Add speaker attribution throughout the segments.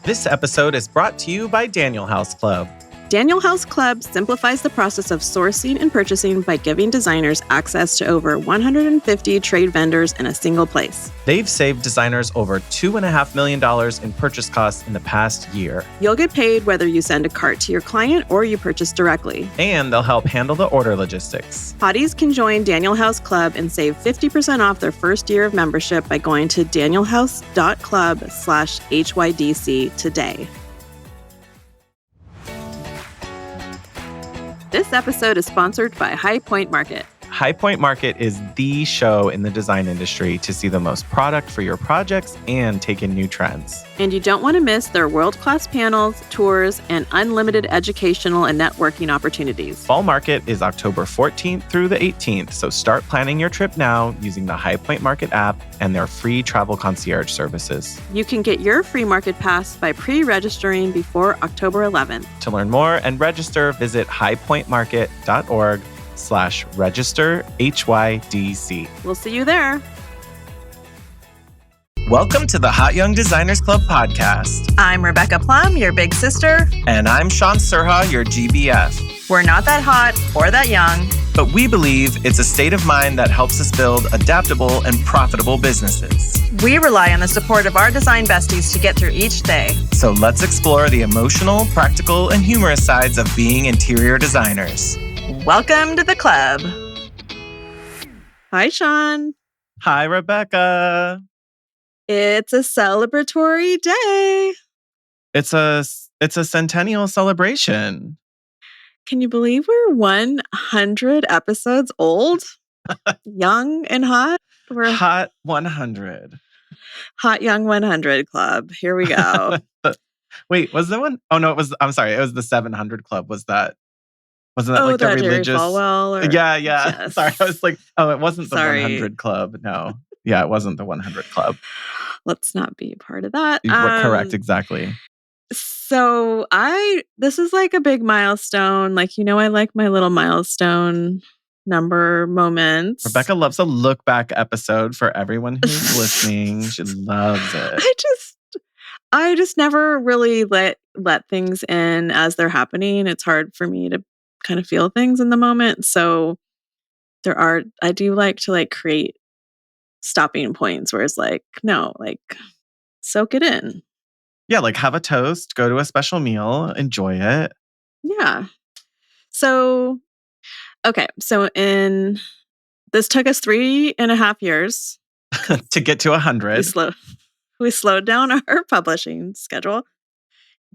Speaker 1: This episode is brought to you by Daniel House Club.
Speaker 2: Daniel House Club simplifies the process of sourcing and purchasing by giving designers access to over 150 trade vendors in a single place.
Speaker 1: They've saved designers over $2.5 million in purchase costs in the past year.
Speaker 2: You'll get paid whether you send a cart to your client or you purchase directly.
Speaker 1: And they'll help handle the order logistics.
Speaker 2: Hotties can join Daniel House Club and save 50% off their first year of membership by going to danielhouse.club/HYDC today. This episode is sponsored by High Point Market.
Speaker 1: High Point Market is the show in the design industry to see the most product for your projects and take in new trends.
Speaker 2: And you don't want to miss their world-class panels, tours, and unlimited educational and networking opportunities.
Speaker 1: Fall Market is October 14th through the 18th, so start planning your trip now using the High Point Market app and their free travel concierge services.
Speaker 2: You can get your free market pass by pre-registering before October 11th.
Speaker 1: To learn more and register, visit highpointmarket.org/register HYDC.
Speaker 2: We'll see you there.
Speaker 1: Welcome to the Hot Young Designers Club podcast.
Speaker 3: I'm Rebecca Plum, your big sister.
Speaker 1: And I'm Sean Surha, your GBF.
Speaker 3: We're not that hot or that young,
Speaker 1: but we believe it's a state of mind that helps us build adaptable and profitable businesses.
Speaker 3: We rely on the support of our design besties to get through each day.
Speaker 1: So let's explore the emotional, practical, and humorous sides of being interior designers.
Speaker 3: Welcome to the club.
Speaker 2: Hi, Sean.
Speaker 1: Hi, Rebecca.
Speaker 2: It's a celebratory day.
Speaker 1: It's a centennial celebration.
Speaker 2: Can you believe we're 100 episodes old? Young and hot?
Speaker 1: We're Hot 100.
Speaker 2: Hot Young 100 Club. Here we go.
Speaker 1: Wait, was that one? Oh, no, I'm sorry. It was the 700 Club. Wasn't that like the religious?
Speaker 2: Or...
Speaker 1: Yeah.
Speaker 2: Yes.
Speaker 1: Sorry, I was like, oh, it wasn't the 100 Club. No. Yeah, it wasn't the 100 Club.
Speaker 2: Let's not be a part of that.
Speaker 1: Correct, exactly.
Speaker 2: So this is like a big milestone. Like, I like my little milestone number moments.
Speaker 1: Rebecca loves a look back episode for everyone who's listening. She loves it.
Speaker 2: I just never really let things in as they're happening. It's hard for me to kind of feel things in the moment. So I do like to create stopping points where it's like, no, soak it in.
Speaker 1: Yeah, have a toast, go to a special meal, enjoy it.
Speaker 2: Yeah. So, okay. So this took us 3.5 years
Speaker 1: to get to 100.
Speaker 2: We slowed down our publishing schedule,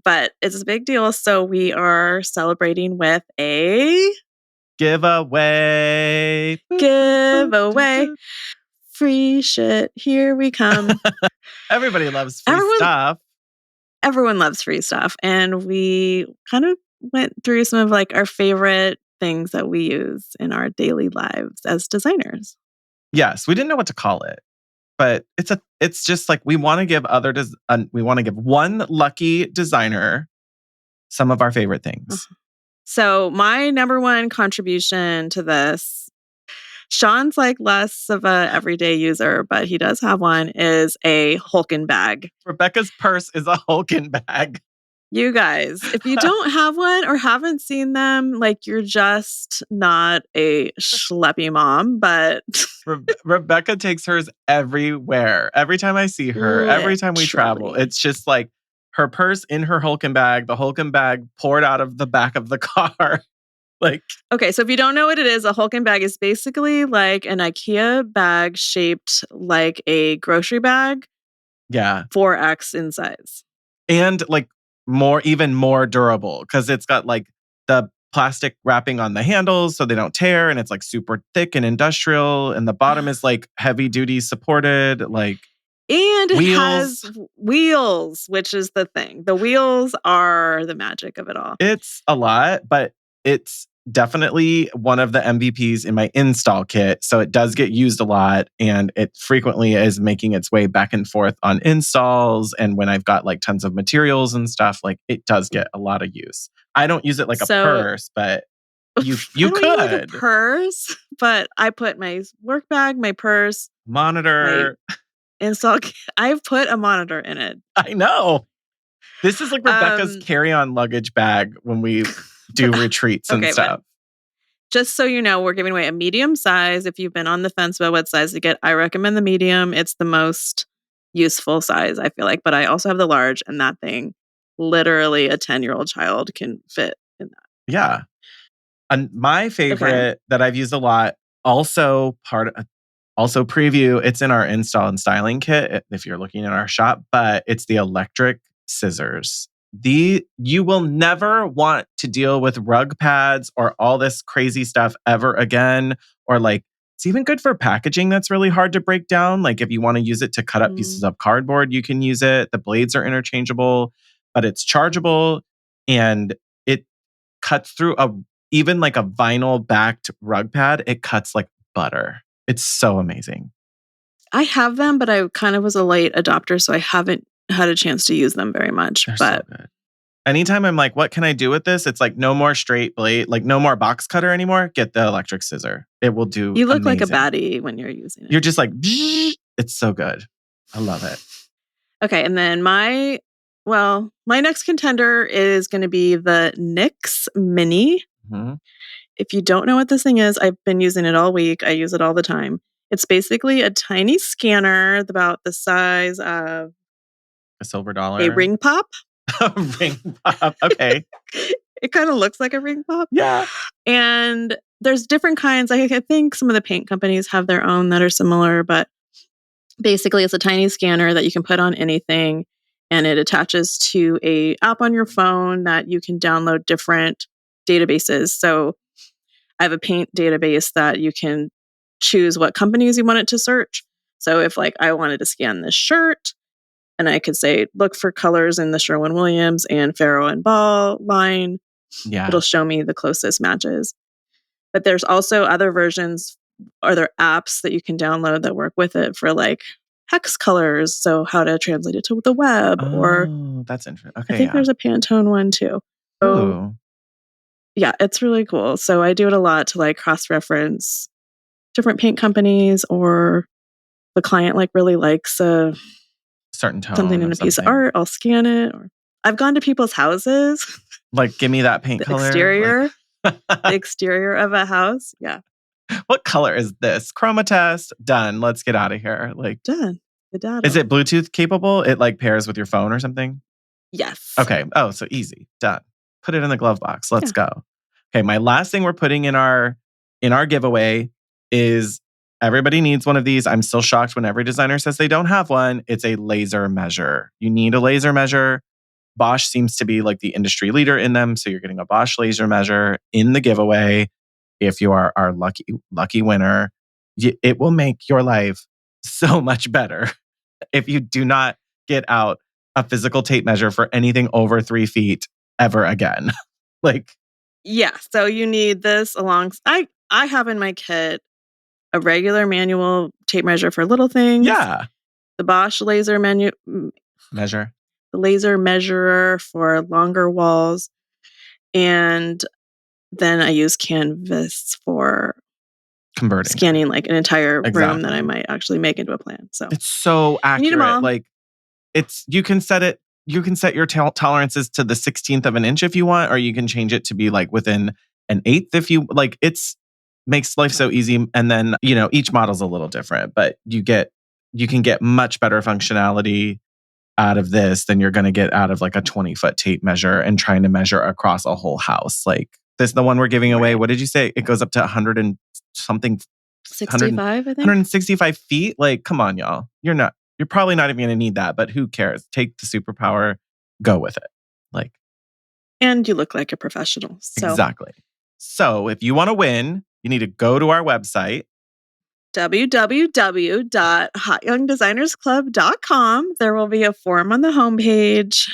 Speaker 2: but it's a big deal. So we are celebrating with a
Speaker 1: giveaway.
Speaker 2: Free shit. Here we come.
Speaker 1: Everybody loves free stuff.
Speaker 2: Everyone loves free stuff. And we kind of went through some of our favorite things that we use in our daily lives as designers.
Speaker 1: Yes, we didn't know what to call it. But it's just we want to give we want to give one lucky designer some of our favorite things.
Speaker 2: So my number one contribution to this, Sean's less of a everyday user, but he does have one, is a Hulken bag.
Speaker 1: Rebecca's purse is a Hulken bag.
Speaker 2: You guys, if you don't have one or haven't seen them, you're just not a schleppy mom, but...
Speaker 1: Rebecca takes hers everywhere. Every time I see her, every time we travel, it's just her purse in her Hulken bag, the Hulken bag poured out of the back of the car.
Speaker 2: Okay, so if you don't know what it is, a Hulken bag is basically an IKEA bag shaped like a grocery bag.
Speaker 1: Yeah.
Speaker 2: 4X in size.
Speaker 1: And even more durable because it's got the plastic wrapping on the handles so they don't tear, and it's super thick and industrial, and the bottom is heavy duty supported, and
Speaker 2: it has wheels, which is the thing. The wheels are the magic of it all.
Speaker 1: It's a lot, but it's definitely one of the MVPs in my install kit. So it does get used a lot, and it frequently is making its way back and forth on installs. And when I've got like tons of materials and stuff, like it does get a lot of use. I don't use it like a purse, but you could.
Speaker 2: Like a purse, but I put my work bag, my purse,
Speaker 1: monitor,
Speaker 2: my install kit. I've put a monitor in it.
Speaker 1: I know. This is like Rebecca's carry-on luggage bag when we do retreats and stuff.
Speaker 2: Just so you know, we're giving away a medium size. If you've been on the fence about what size to get, I recommend the medium. It's the most useful size, I feel like. But I also have the large, and that thing, literally a 10-year-old child can fit in that.
Speaker 1: Yeah. And my favorite that I've used a lot, also preview, it's in our install and styling kit if you're looking in our shop, but it's the electric scissors. You will never want to deal with rug pads or all this crazy stuff ever again. Or like, it's even good for packaging that's really hard to break down. Like if you want to use it to cut up pieces of cardboard, you can use it. The blades are interchangeable, but it's chargeable and it cuts through even like a vinyl backed rug pad. It cuts like butter. It's so amazing.
Speaker 2: I have them, but I kind of was a late adopter, so I haven't had a chance to use them very much.
Speaker 1: They're
Speaker 2: but
Speaker 1: so good. Anytime I'm like, what can I do with this? It's like no more straight blade, like no more box cutter anymore. Get the electric scissor. It will do
Speaker 2: You look
Speaker 1: amazing.
Speaker 2: like a baddie when you're using it.
Speaker 1: You're just like, it's so good. I love it.
Speaker 2: Okay, and then my next contender is going to be the NYX Mini.
Speaker 1: Mm-hmm.
Speaker 2: If you don't know what this thing is, I've been using it all week. I use it all the time. It's basically a tiny scanner about the size of
Speaker 1: a silver dollar.
Speaker 2: A ring pop.
Speaker 1: A ring pop. Okay.
Speaker 2: It kind of looks like a ring pop.
Speaker 1: Yeah.
Speaker 2: And there's different kinds. I think some of the paint companies have their own that are similar, but basically it's a tiny scanner that you can put on anything, and it attaches to a app on your phone that you can download different databases. So I have a paint database that you can choose what companies you want it to search. So if like I wanted to scan this shirt, and I could say, look for colors in the Sherwin-Williams and Farrow and Ball line, it'll show me the closest matches. But there's also other versions, or there are apps that you can download that work with it for like hex colors. So how to translate it to the web. Or
Speaker 1: that's interesting. Okay,
Speaker 2: I think there's a Pantone one too. So, yeah, it's really cool. So I do it a lot to like cross-reference different paint companies, or the client like really likes a
Speaker 1: certain tone,
Speaker 2: something in a piece of art. I'll scan it. Or I've gone to people's houses.
Speaker 1: Like, give me that paint color.
Speaker 2: Exterior. The exterior of a house. Yeah.
Speaker 1: What color is this? Chroma test. Done. Let's get out of here. Like,
Speaker 2: done. The data.
Speaker 1: Is it Bluetooth capable? It like pairs with your phone or something?
Speaker 2: Yes.
Speaker 1: Okay. Oh, so easy. Done. Put it in the glove box. Let's go. Okay. My last thing we're putting in our giveaway is everybody needs one of these. I'm still shocked when every designer says they don't have one. It's a laser measure. You need a laser measure. Bosch seems to be like the industry leader in them. So you're getting a Bosch laser measure in the giveaway. If you are our lucky winner, it will make your life so much better if you do not get out a physical tape measure for anything over 3 feet ever again. Like,
Speaker 2: yeah. So you need this I have in my kit a regular manual tape measure for little things.
Speaker 1: Yeah.
Speaker 2: The Bosch laser
Speaker 1: measure.
Speaker 2: The laser measurer for longer walls. And then I use Canvas for
Speaker 1: converting,
Speaker 2: scanning like an entire room that I might actually make into a plan. So
Speaker 1: it's so accurate.
Speaker 2: You need them all.
Speaker 1: Like, you can set your tolerances to the 16th of an inch if you want, or you can change it to be like within an eighth if you like. Makes life so easy. And then, each model's a little different, but you can get much better functionality out of this than you're going to get out of like a 20-foot tape measure and trying to measure across a whole house. Like this, the one we're giving away. What did you say? It goes up to 100 and something,
Speaker 2: 65, I think.
Speaker 1: 165 feet. Like, come on, y'all. You're probably not even going to need that, but who cares? Take the superpower, go with it. Like,
Speaker 2: and you look like a professional. So.
Speaker 1: Exactly. So if you want to win, you need to go to our website,
Speaker 2: www.hotyoungdesignersclub.com. There will be a form on the homepage.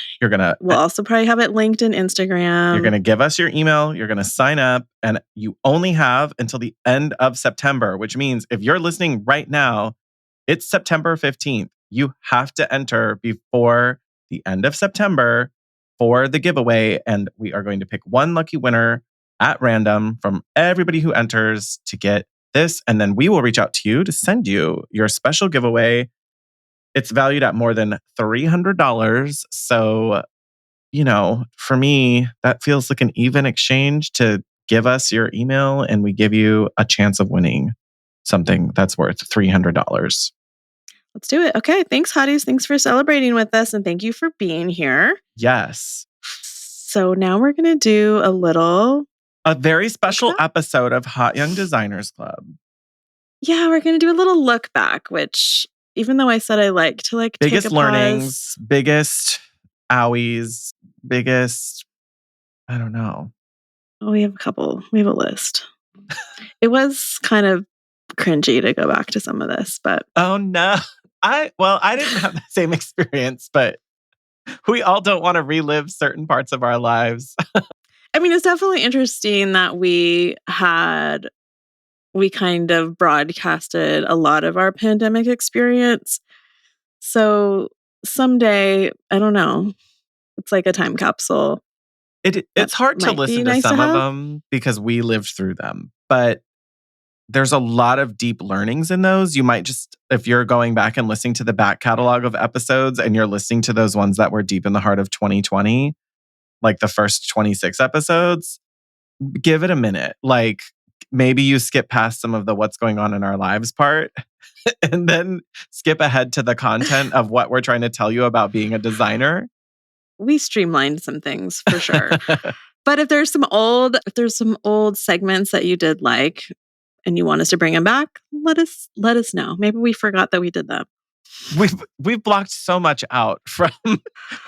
Speaker 2: We'll also probably have it linked in Instagram.
Speaker 1: You're going to give us your email. You're going to sign up, and you only have until the end of September, which means if you're listening right now, it's September 15th. You have to enter before the end of September for the giveaway, and we are going to pick one lucky winner at random from everybody who enters to get this, and then we will reach out to you to send you your special giveaway. It's valued at more than $300, so for me, that feels like an even exchange to give us your email and we give you a chance of winning something that's worth $300.
Speaker 2: Let's do it. Okay. Thanks, hotties. Thanks for celebrating with us. And thank you for being here.
Speaker 1: Yes.
Speaker 2: So now we're going to do
Speaker 1: a very special episode of Hot Young Designers Club.
Speaker 2: Yeah, we're going to do a little look back, which even though I said I like to
Speaker 1: biggest
Speaker 2: take a
Speaker 1: learnings,
Speaker 2: pause,
Speaker 1: biggest owies, biggest, I don't know.
Speaker 2: Oh, we have a list. It was kind of cringy to go back to some of this, but
Speaker 1: oh no. I didn't have the same experience, but we all don't want to relive certain parts of our lives.
Speaker 2: I mean, it's definitely interesting that we kind of broadcasted a lot of our pandemic experience. So someday, I don't know, it's like a time capsule.
Speaker 1: It's hard to
Speaker 2: might be
Speaker 1: listen to
Speaker 2: nice to
Speaker 1: some of
Speaker 2: have.
Speaker 1: them because we lived through them, but there's a lot of deep learnings in those. You might just, if you're going back and listening to the back catalog of episodes and you're listening to those ones that were deep in the heart of 2020, like the first 26 episodes, give it a minute. Like maybe you skip past some of the what's going on in our lives part and then skip ahead to the content of what we're trying to tell you about being a designer.
Speaker 2: We streamlined some things for sure. But if there's some old segments that you did like and you want us to bring them back, let us know. Maybe we forgot that we did them.
Speaker 1: We've blocked so much out from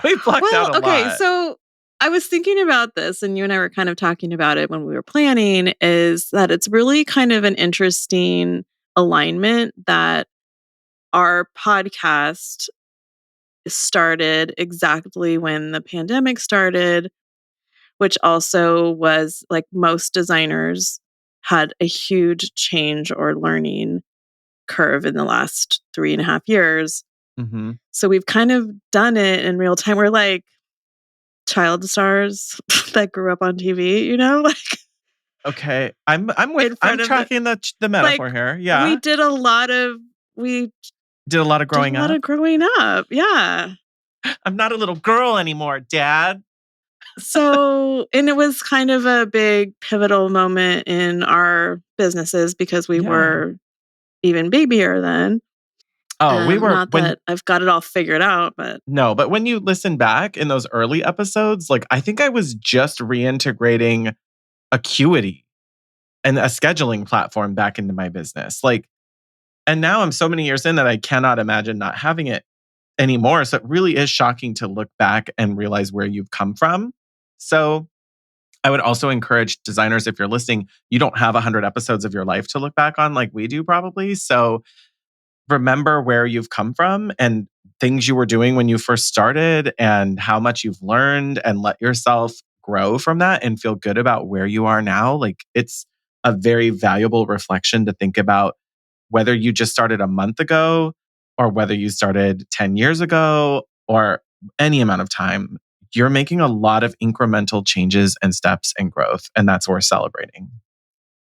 Speaker 1: we've blocked out a lot.
Speaker 2: So I was thinking about this, and you and I were kind of talking about it when we were planning, is that it's really kind of an interesting alignment that our podcast started exactly when the pandemic started, which also was like most designers had a huge change or learning curve in the last 3.5 years.
Speaker 1: Mm-hmm.
Speaker 2: So we've kind of done it in real time. We're like child stars that grew up on TV, like.
Speaker 1: Okay, I'm tracking the metaphor here. Yeah,
Speaker 2: we did a lot of
Speaker 1: growing
Speaker 2: up. Yeah.
Speaker 1: I'm not a little girl anymore, Dad.
Speaker 2: So, and it was kind of a big pivotal moment in our businesses because we were even babyer then.
Speaker 1: Oh, we were.
Speaker 2: Not that I've got it all figured out, but
Speaker 1: no. But when you listen back in those early episodes, like I think I was just reintegrating Acuity and a scheduling platform back into my business. Like, and now I'm so many years in that I cannot imagine not having it anymore. So it really is shocking to look back and realize where you've come from. So I would also encourage designers, if you're listening, you don't have 100 episodes of your life to look back on like we do probably. So remember where you've come from and things you were doing when you first started and how much you've learned, and let yourself grow from that and feel good about where you are now. Like it's a very valuable reflection to think about whether you just started a month ago or whether you started 10 years ago or any amount of time. You're making a lot of incremental changes and steps and growth, and that's worth celebrating.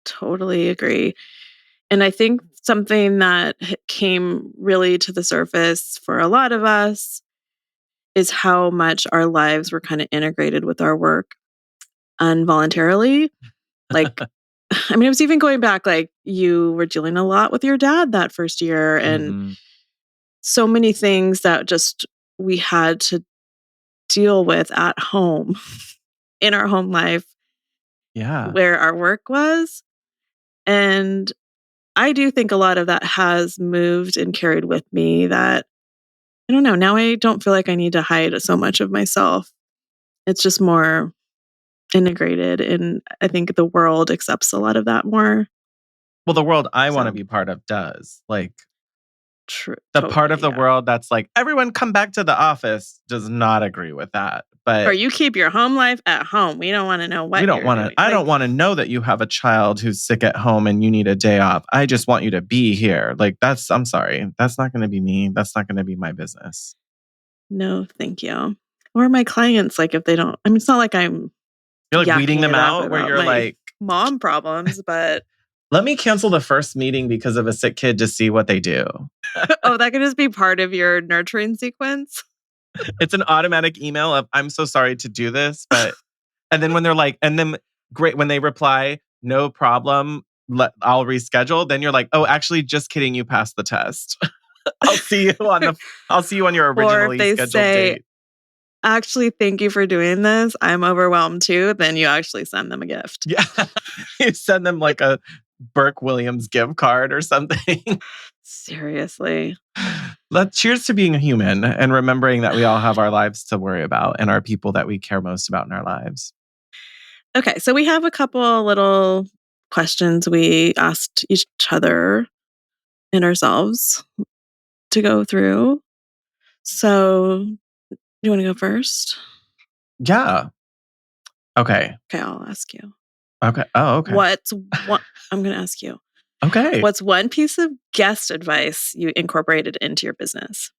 Speaker 2: Totally agree. And I think something that came really to the surface for a lot of us is how much our lives were kind of integrated with our work involuntarily. Like, I mean, it was even going back, like you were dealing a lot with your dad that first year and so many things that just we had to deal with at home in our home life.
Speaker 1: Yeah.
Speaker 2: Where our work was. And I do think a lot of that has moved and carried with me that, I don't know, now I don't feel like I need to hide so much of myself. It's just more integrated. And I think the world accepts a lot of that more.
Speaker 1: Well, the world I want to be part of does. Like,
Speaker 2: true.
Speaker 1: The part of the world that's like, everyone come back to the office does not agree with that. But
Speaker 2: or you keep your home life at home. We don't want to know what you're doing.
Speaker 1: I don't want to know that you have a child who's sick at home and you need a day off. I just want you to be here. Like I'm sorry. That's not going to be me. That's not going to be my business.
Speaker 2: No, thank you. Or my clients, like if they don't, I mean, it's not like I'm
Speaker 1: you're like weeding them out where you're like
Speaker 2: mom problems, but
Speaker 1: let me cancel the first meeting because of a sick kid to see what they do.
Speaker 2: Oh, that could just be part of your nurturing sequence.
Speaker 1: It's an automatic email of, I'm so sorry to do this, but, and then when they're like, and then great, when they reply, no problem, I'll reschedule. Then you're like, oh, actually, just kidding. You passed the test. I'll see you on the, I'll see you on your
Speaker 2: Or if
Speaker 1: originally
Speaker 2: they
Speaker 1: scheduled
Speaker 2: say,
Speaker 1: date.
Speaker 2: actually, thank you for doing this, I'm overwhelmed too, then you actually send them a gift.
Speaker 1: Yeah. You send them like a Burke Williams gift card or something.
Speaker 2: Seriously.
Speaker 1: Cheers to being a human and remembering that we all have our lives to worry about and our people that we care most about in our lives.
Speaker 2: Okay, so we have a couple little questions we asked each other and ourselves to go through. So, you want to go first?
Speaker 1: Yeah. Okay.
Speaker 2: Okay, I'll ask you.
Speaker 1: Okay. Oh, okay.
Speaker 2: What's one? I'm going to ask you.
Speaker 1: Okay.
Speaker 2: What's one piece of guest advice you incorporated into your business?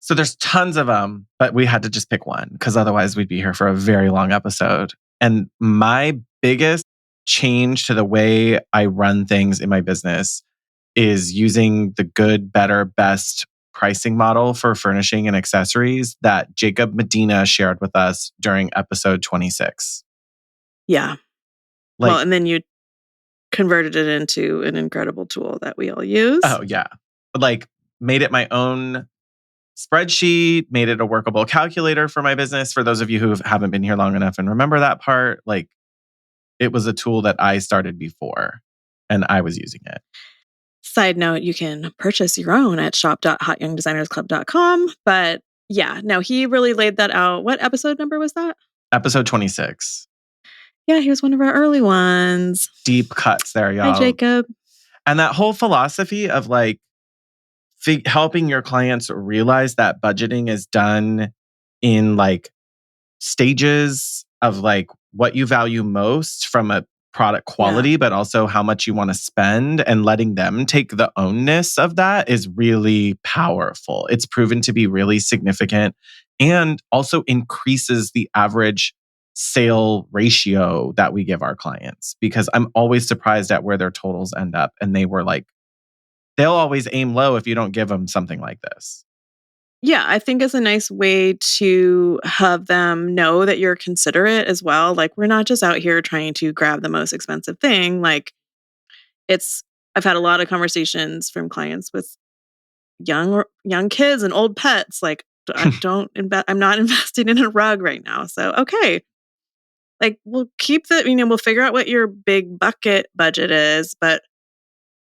Speaker 1: So there's tons of them, but we had to just pick one because otherwise we'd be here for a very long episode. And my biggest change to the way I run things in my business is using the good, better, best pricing model for furnishing and accessories that Jacob Medina shared with us during episode 26.
Speaker 2: Yeah.
Speaker 1: Like,
Speaker 2: Well, and then you converted it into an incredible tool that we all use.
Speaker 1: oh, yeah. Like, made it my own spreadsheet, made it a workable calculator for my business. For those of you who haven't been here long enough and remember that part, like, it was a tool that I started before and I was using it.
Speaker 2: Side note, you can purchase your own at shop.hotyoungdesignersclub.com. But yeah, no, he really laid that out. What episode number was that?
Speaker 1: Episode 26.
Speaker 2: Yeah, he was one of our early ones.
Speaker 1: Deep cuts there, y'all.
Speaker 2: Hi, Jacob.
Speaker 1: And that whole philosophy of like helping your clients realize that budgeting is done in like stages of like what you value most from a product quality, but also how much you want to spend, and letting them take the ownness of that is really powerful. It's proven to be really significant and also increases the average sale ratio that we give our clients, because I'm always surprised at where their totals end up. And they were like, they'll always aim low if you don't give them something like this.
Speaker 2: Yeah, I think it's a nice way to have them know that you're considerate as well. Like, we're not just out here trying to grab the most expensive thing. Like, I've had a lot of conversations from clients with young kids and old pets. Like, I'm not investing in a rug right now. So, okay. Like, we'll we'll figure out what your big bucket budget is, but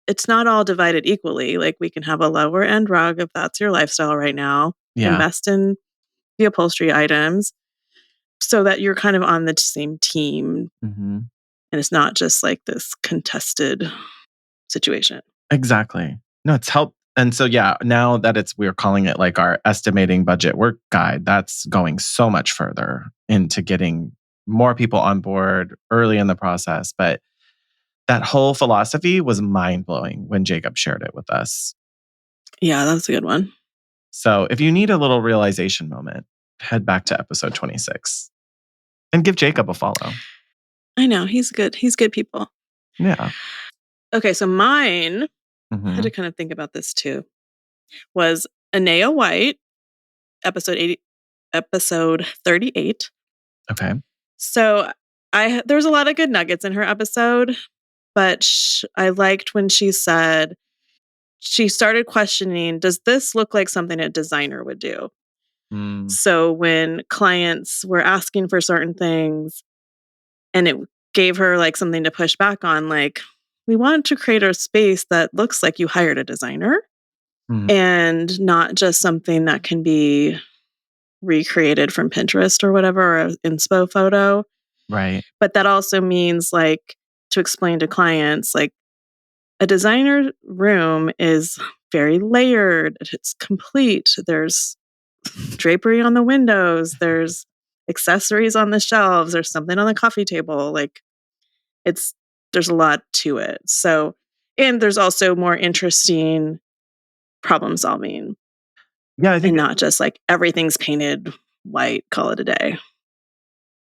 Speaker 2: it's not all divided equally. Like, we can have a lower end rug if that's your lifestyle right now.
Speaker 1: Yeah.
Speaker 2: Invest in the upholstery items so that you're kind of on the same team.
Speaker 1: Mm-hmm.
Speaker 2: And it's not just like this contested situation.
Speaker 1: Exactly. No, it's helped. And so, yeah, now that we're calling it like our estimating budget work guide, that's going so much further into getting more people on board early in the process. But that whole philosophy was mind blowing when Jacob shared it with us.
Speaker 2: Yeah, that's a good one.
Speaker 1: So if you need a little realization moment, head back to episode 26 and give Jacob a follow.
Speaker 2: I know. He's good. He's good people.
Speaker 1: Yeah.
Speaker 2: Okay, so mine, I
Speaker 1: Mm-hmm.
Speaker 2: had to kind of think about this too, was Anea White, episode 38.
Speaker 1: Okay.
Speaker 2: So there's a lot of good nuggets in her episode, but I liked when she said, she started questioning, does this look like something a designer would do?
Speaker 1: Mm.
Speaker 2: So when clients were asking for certain things and it gave her like something to push back on, like, we wanted to create a space that looks like you hired a designer and not just something that can be recreated from Pinterest or whatever, or an inspo photo.
Speaker 1: Right.
Speaker 2: But that also means, like, to explain to clients, like, a designer room is very layered. It's complete. There's drapery on the windows. There's accessories on the shelves. There's something on the coffee table. Like, there's a lot to it. So, and there's also more interesting problem solving.
Speaker 1: Yeah, I think,
Speaker 2: and not just like everything's painted white, call it a day.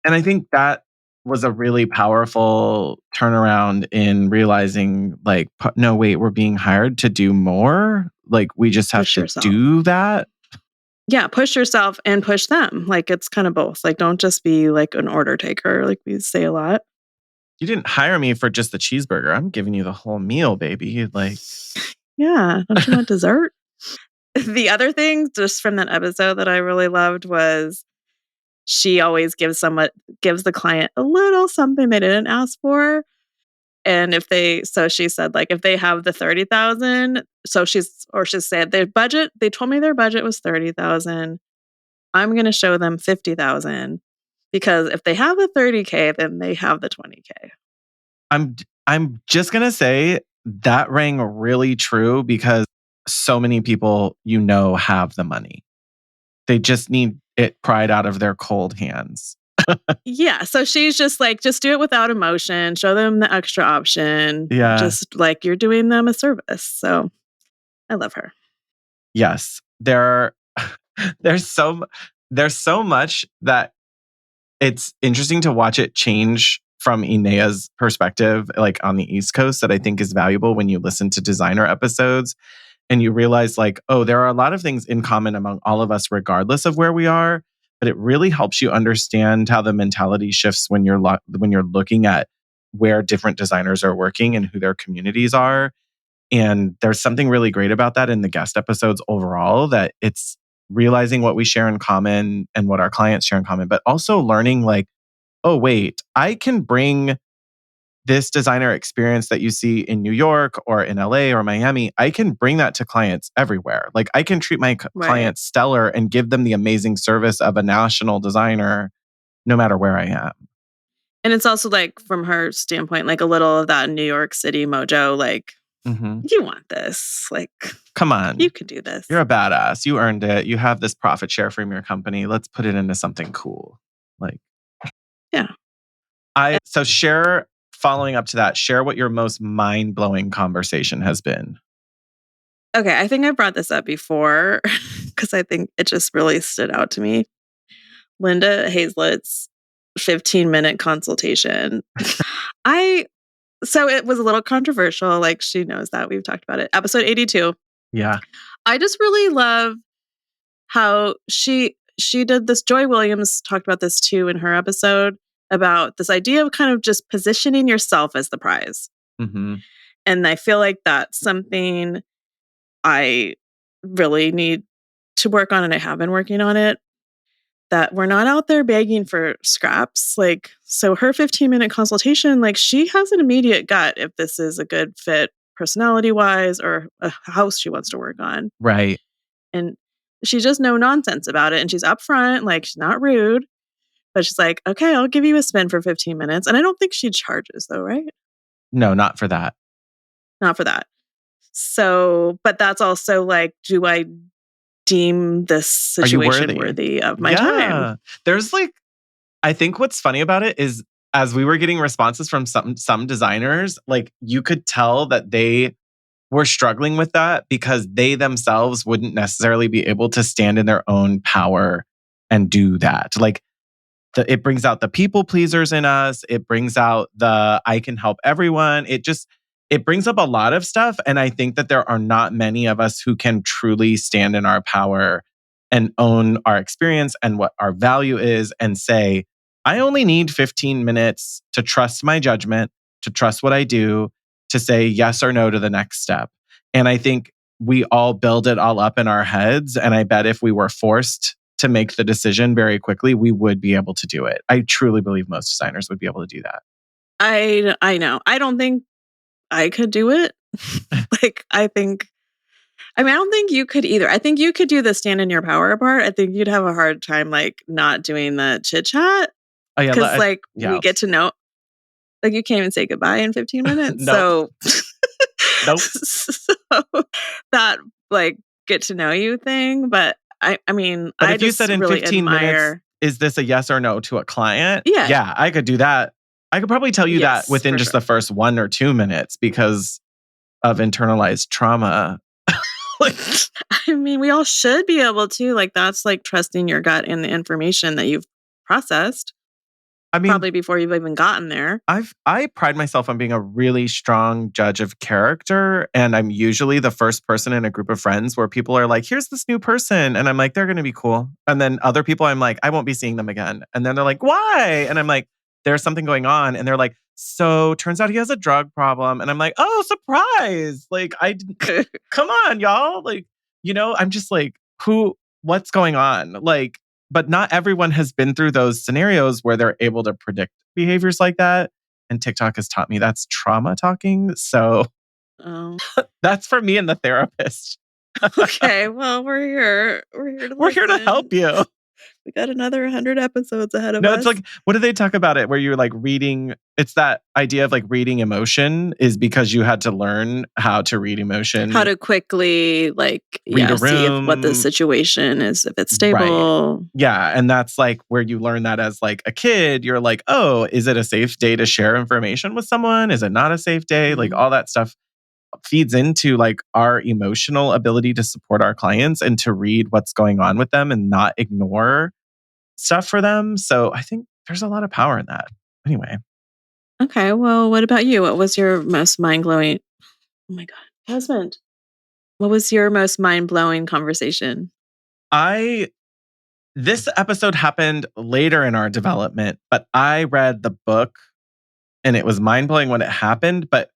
Speaker 1: and I think that was a really powerful turnaround in realizing, like, no, wait, we're being hired to do more. Like, we just have
Speaker 2: Push
Speaker 1: to
Speaker 2: yourself.
Speaker 1: do that.
Speaker 2: Yeah, push yourself and push them. Like, it's kind of both. Like, don't just be like an order taker, like we say a lot.
Speaker 1: You didn't hire me for just the cheeseburger. I'm giving you the whole meal, baby. Like,
Speaker 2: Yeah, don't you want dessert? The other thing just from that episode that I really loved was she always gives the client a little something they didn't ask for. And she said, like, if they have the 30,000, she said they told me their budget was 30,000. I'm going to show them 50,000 because if they have the 30K, then they have the 20K.
Speaker 1: I'm just gonna say that rang really true because so many people have the money. They just need it pried out of their cold hands.
Speaker 2: Yeah, so she's just like, just do it without emotion, show them the extra option,
Speaker 1: Yeah.
Speaker 2: just like you're doing them a service. So I love her.
Speaker 1: Yes. There's there's so much that it's interesting to watch it change from Inea's perspective, like on the East Coast, that I think is valuable when you listen to designer episodes and you realize, like, oh, there are a lot of things in common among all of us, regardless of where we are. But it really helps you understand how the mentality shifts when when you're looking at where different designers are working and who their communities are. And there's something really great about that in the guest episodes overall, that it's realizing what we share in common and what our clients share in common, but also learning, like, oh, wait, I can bring this designer experience that you see in New York or in LA or Miami. I can bring that to clients everywhere. Like, I can treat my
Speaker 2: Right.
Speaker 1: clients stellar and give them the amazing service of a national designer no matter where I am.
Speaker 2: And it's also like, from her standpoint, like a little of that New York City mojo, like,
Speaker 1: Mhm.
Speaker 2: you want this. Like,
Speaker 1: Come
Speaker 2: you
Speaker 1: on.
Speaker 2: could do this.
Speaker 1: You're a badass. You earned it. You have this profit share from your company. Let's put it into something cool. Like,
Speaker 2: Yeah.
Speaker 1: share, following up to that, share what your most mind-blowing conversation has been.
Speaker 2: Okay, I think I brought this up before because I think it just really stood out to me. Linda Hazlett's 15-minute consultation. I So it was a little controversial, like, she knows that, we've talked about it. Episode 82.
Speaker 1: Yeah.
Speaker 2: I just really love how she did this. Joy Williams talked about this too in her episode, about this idea of kind of just positioning yourself as the prize.
Speaker 1: Mhm.
Speaker 2: And I feel like that's something I really need to work on, and I have been working on it, that we're not out there begging for scraps. Like, so her 15-minute consultation, like, she has an immediate gut if this is a good fit personality wise or a house she wants to work on.
Speaker 1: Right.
Speaker 2: And she's just no nonsense about it. And she's upfront, like, she's not rude, but she's like, okay, I'll give you a spin for 15 minutes. And I don't think she charges though, right?
Speaker 1: No, not for that.
Speaker 2: Not for that. So, but that's also like, do I deem this
Speaker 1: Are you
Speaker 2: situation
Speaker 1: worthy?
Speaker 2: worthy of my time?
Speaker 1: Yeah. There's like, I think what's funny about it is, as we were getting responses from some designers, like, you could tell that they were struggling with that because they themselves wouldn't necessarily be able to stand in their own power and do that. Like, it brings out the people pleasers in us. It brings out the I can help everyone. It brings up a lot of stuff. And I think that there are not many of us who can truly stand in our power and own our experience and what our value is and say, I only need 15 minutes to trust my judgment, to trust what I do, to say yes or no to the next step. And I think we all build it all up in our heads. And I bet if we were forced to make the decision very quickly, we would be able to do it. I truly believe most designers would be able to do that.
Speaker 2: I know. I don't think I could do it. Like, I don't think you could either. I think you could do the stand in your power part. I think you'd have a hard time, like, not doing the chit chat
Speaker 1: Oh yeah,
Speaker 2: because, like, we
Speaker 1: yeah.
Speaker 2: get to know, like, you can't even say goodbye in 15 minutes.
Speaker 1: Nope.
Speaker 2: So,
Speaker 1: Nope.
Speaker 2: so that, like, get to know you thing. But I mean,
Speaker 1: But
Speaker 2: I
Speaker 1: if you
Speaker 2: just
Speaker 1: said in
Speaker 2: really
Speaker 1: 15 minutes,
Speaker 2: admire.
Speaker 1: is this a yes or no to a client?
Speaker 2: Yeah.
Speaker 1: Yeah, I could do that. I could probably tell you that
Speaker 2: Yes,
Speaker 1: within
Speaker 2: for
Speaker 1: just
Speaker 2: sure.
Speaker 1: the first 1 or 2 minutes because of internalized trauma. Like,
Speaker 2: I mean, we all should be able to. Like, that's like trusting your gut and the information that you've processed.
Speaker 1: I mean,
Speaker 2: probably before you've even gotten there.
Speaker 1: I pride myself on being a really strong judge of character. And I'm usually the first person in a group of friends where people are like, here's this new person. And I'm like, they're going to be cool. And then other people, I'm like, I won't be seeing them again. And then they're like, why? And I'm like, there's something going on. And they're like, so turns out he has a drug problem. And I'm like, oh, surprise. Like, come on, y'all. Like, I'm just like, what's going on? Like, but not everyone has been through those scenarios where they're able to predict behaviors like that. And TikTok has taught me that's trauma talking. So
Speaker 2: Oh.
Speaker 1: that's for me and the therapist.
Speaker 2: Okay, well, we're here. We're here to
Speaker 1: We're here to help you.
Speaker 2: We got another 100 episodes ahead of
Speaker 1: No,
Speaker 2: us.
Speaker 1: it's like, what do they talk about it where you're like reading? It's that idea of like reading emotion is because you had to learn how to read emotion.
Speaker 2: How to quickly
Speaker 1: read a
Speaker 2: see what the
Speaker 1: room.
Speaker 2: situation is, if it's
Speaker 1: Right.
Speaker 2: stable.
Speaker 1: Yeah. And that's like where you learn that as like a kid. You're like, oh, is it a safe day to share information with someone? Is it not a safe day? Like all that stuff feeds into like our emotional ability to support our clients and to read what's going on with them and not ignore stuff for them. So I think there's a lot of power in that. Anyway.
Speaker 2: Okay, well, what about you? What was your most mind-blowing? Oh my God, husband. What was your most mind-blowing conversation?
Speaker 1: This episode happened later in our development, but I read the book and it was mind-blowing when it happened, but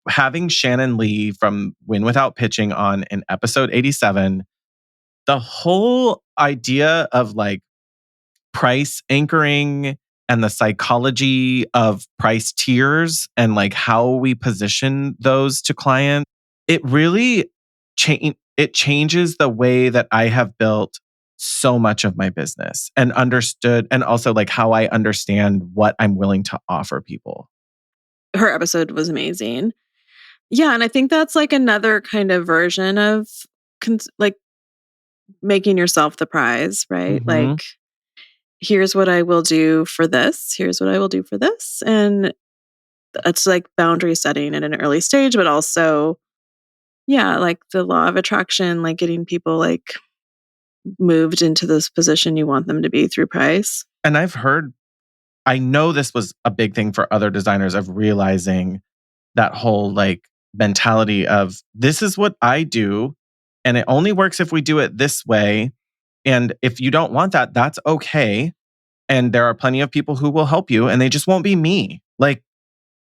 Speaker 1: having Shannon Lee from Win Without Pitching on in episode 87, the whole idea of like price anchoring and the psychology of price tiers and like how we position those to clients, it really changes the way that I have built so much of my business and understood, and also like how I understand what I'm willing to offer people.
Speaker 2: Her episode was amazing. Yeah, and I think that's like another kind of version of like making yourself the prize, right?
Speaker 1: Mm-hmm.
Speaker 2: Like, here's what I will do for this. Here's what I will do for this. And it's like boundary setting at an early stage, but also, yeah, like the law of attraction, like getting people like moved into this position you want them to be through price.
Speaker 1: And I know this was a big thing for other designers of realizing that whole like mentality of this is what I do and it only works if we do it this way. And if you don't want that, that's okay. And there are plenty of people who will help you and they just won't be me. Like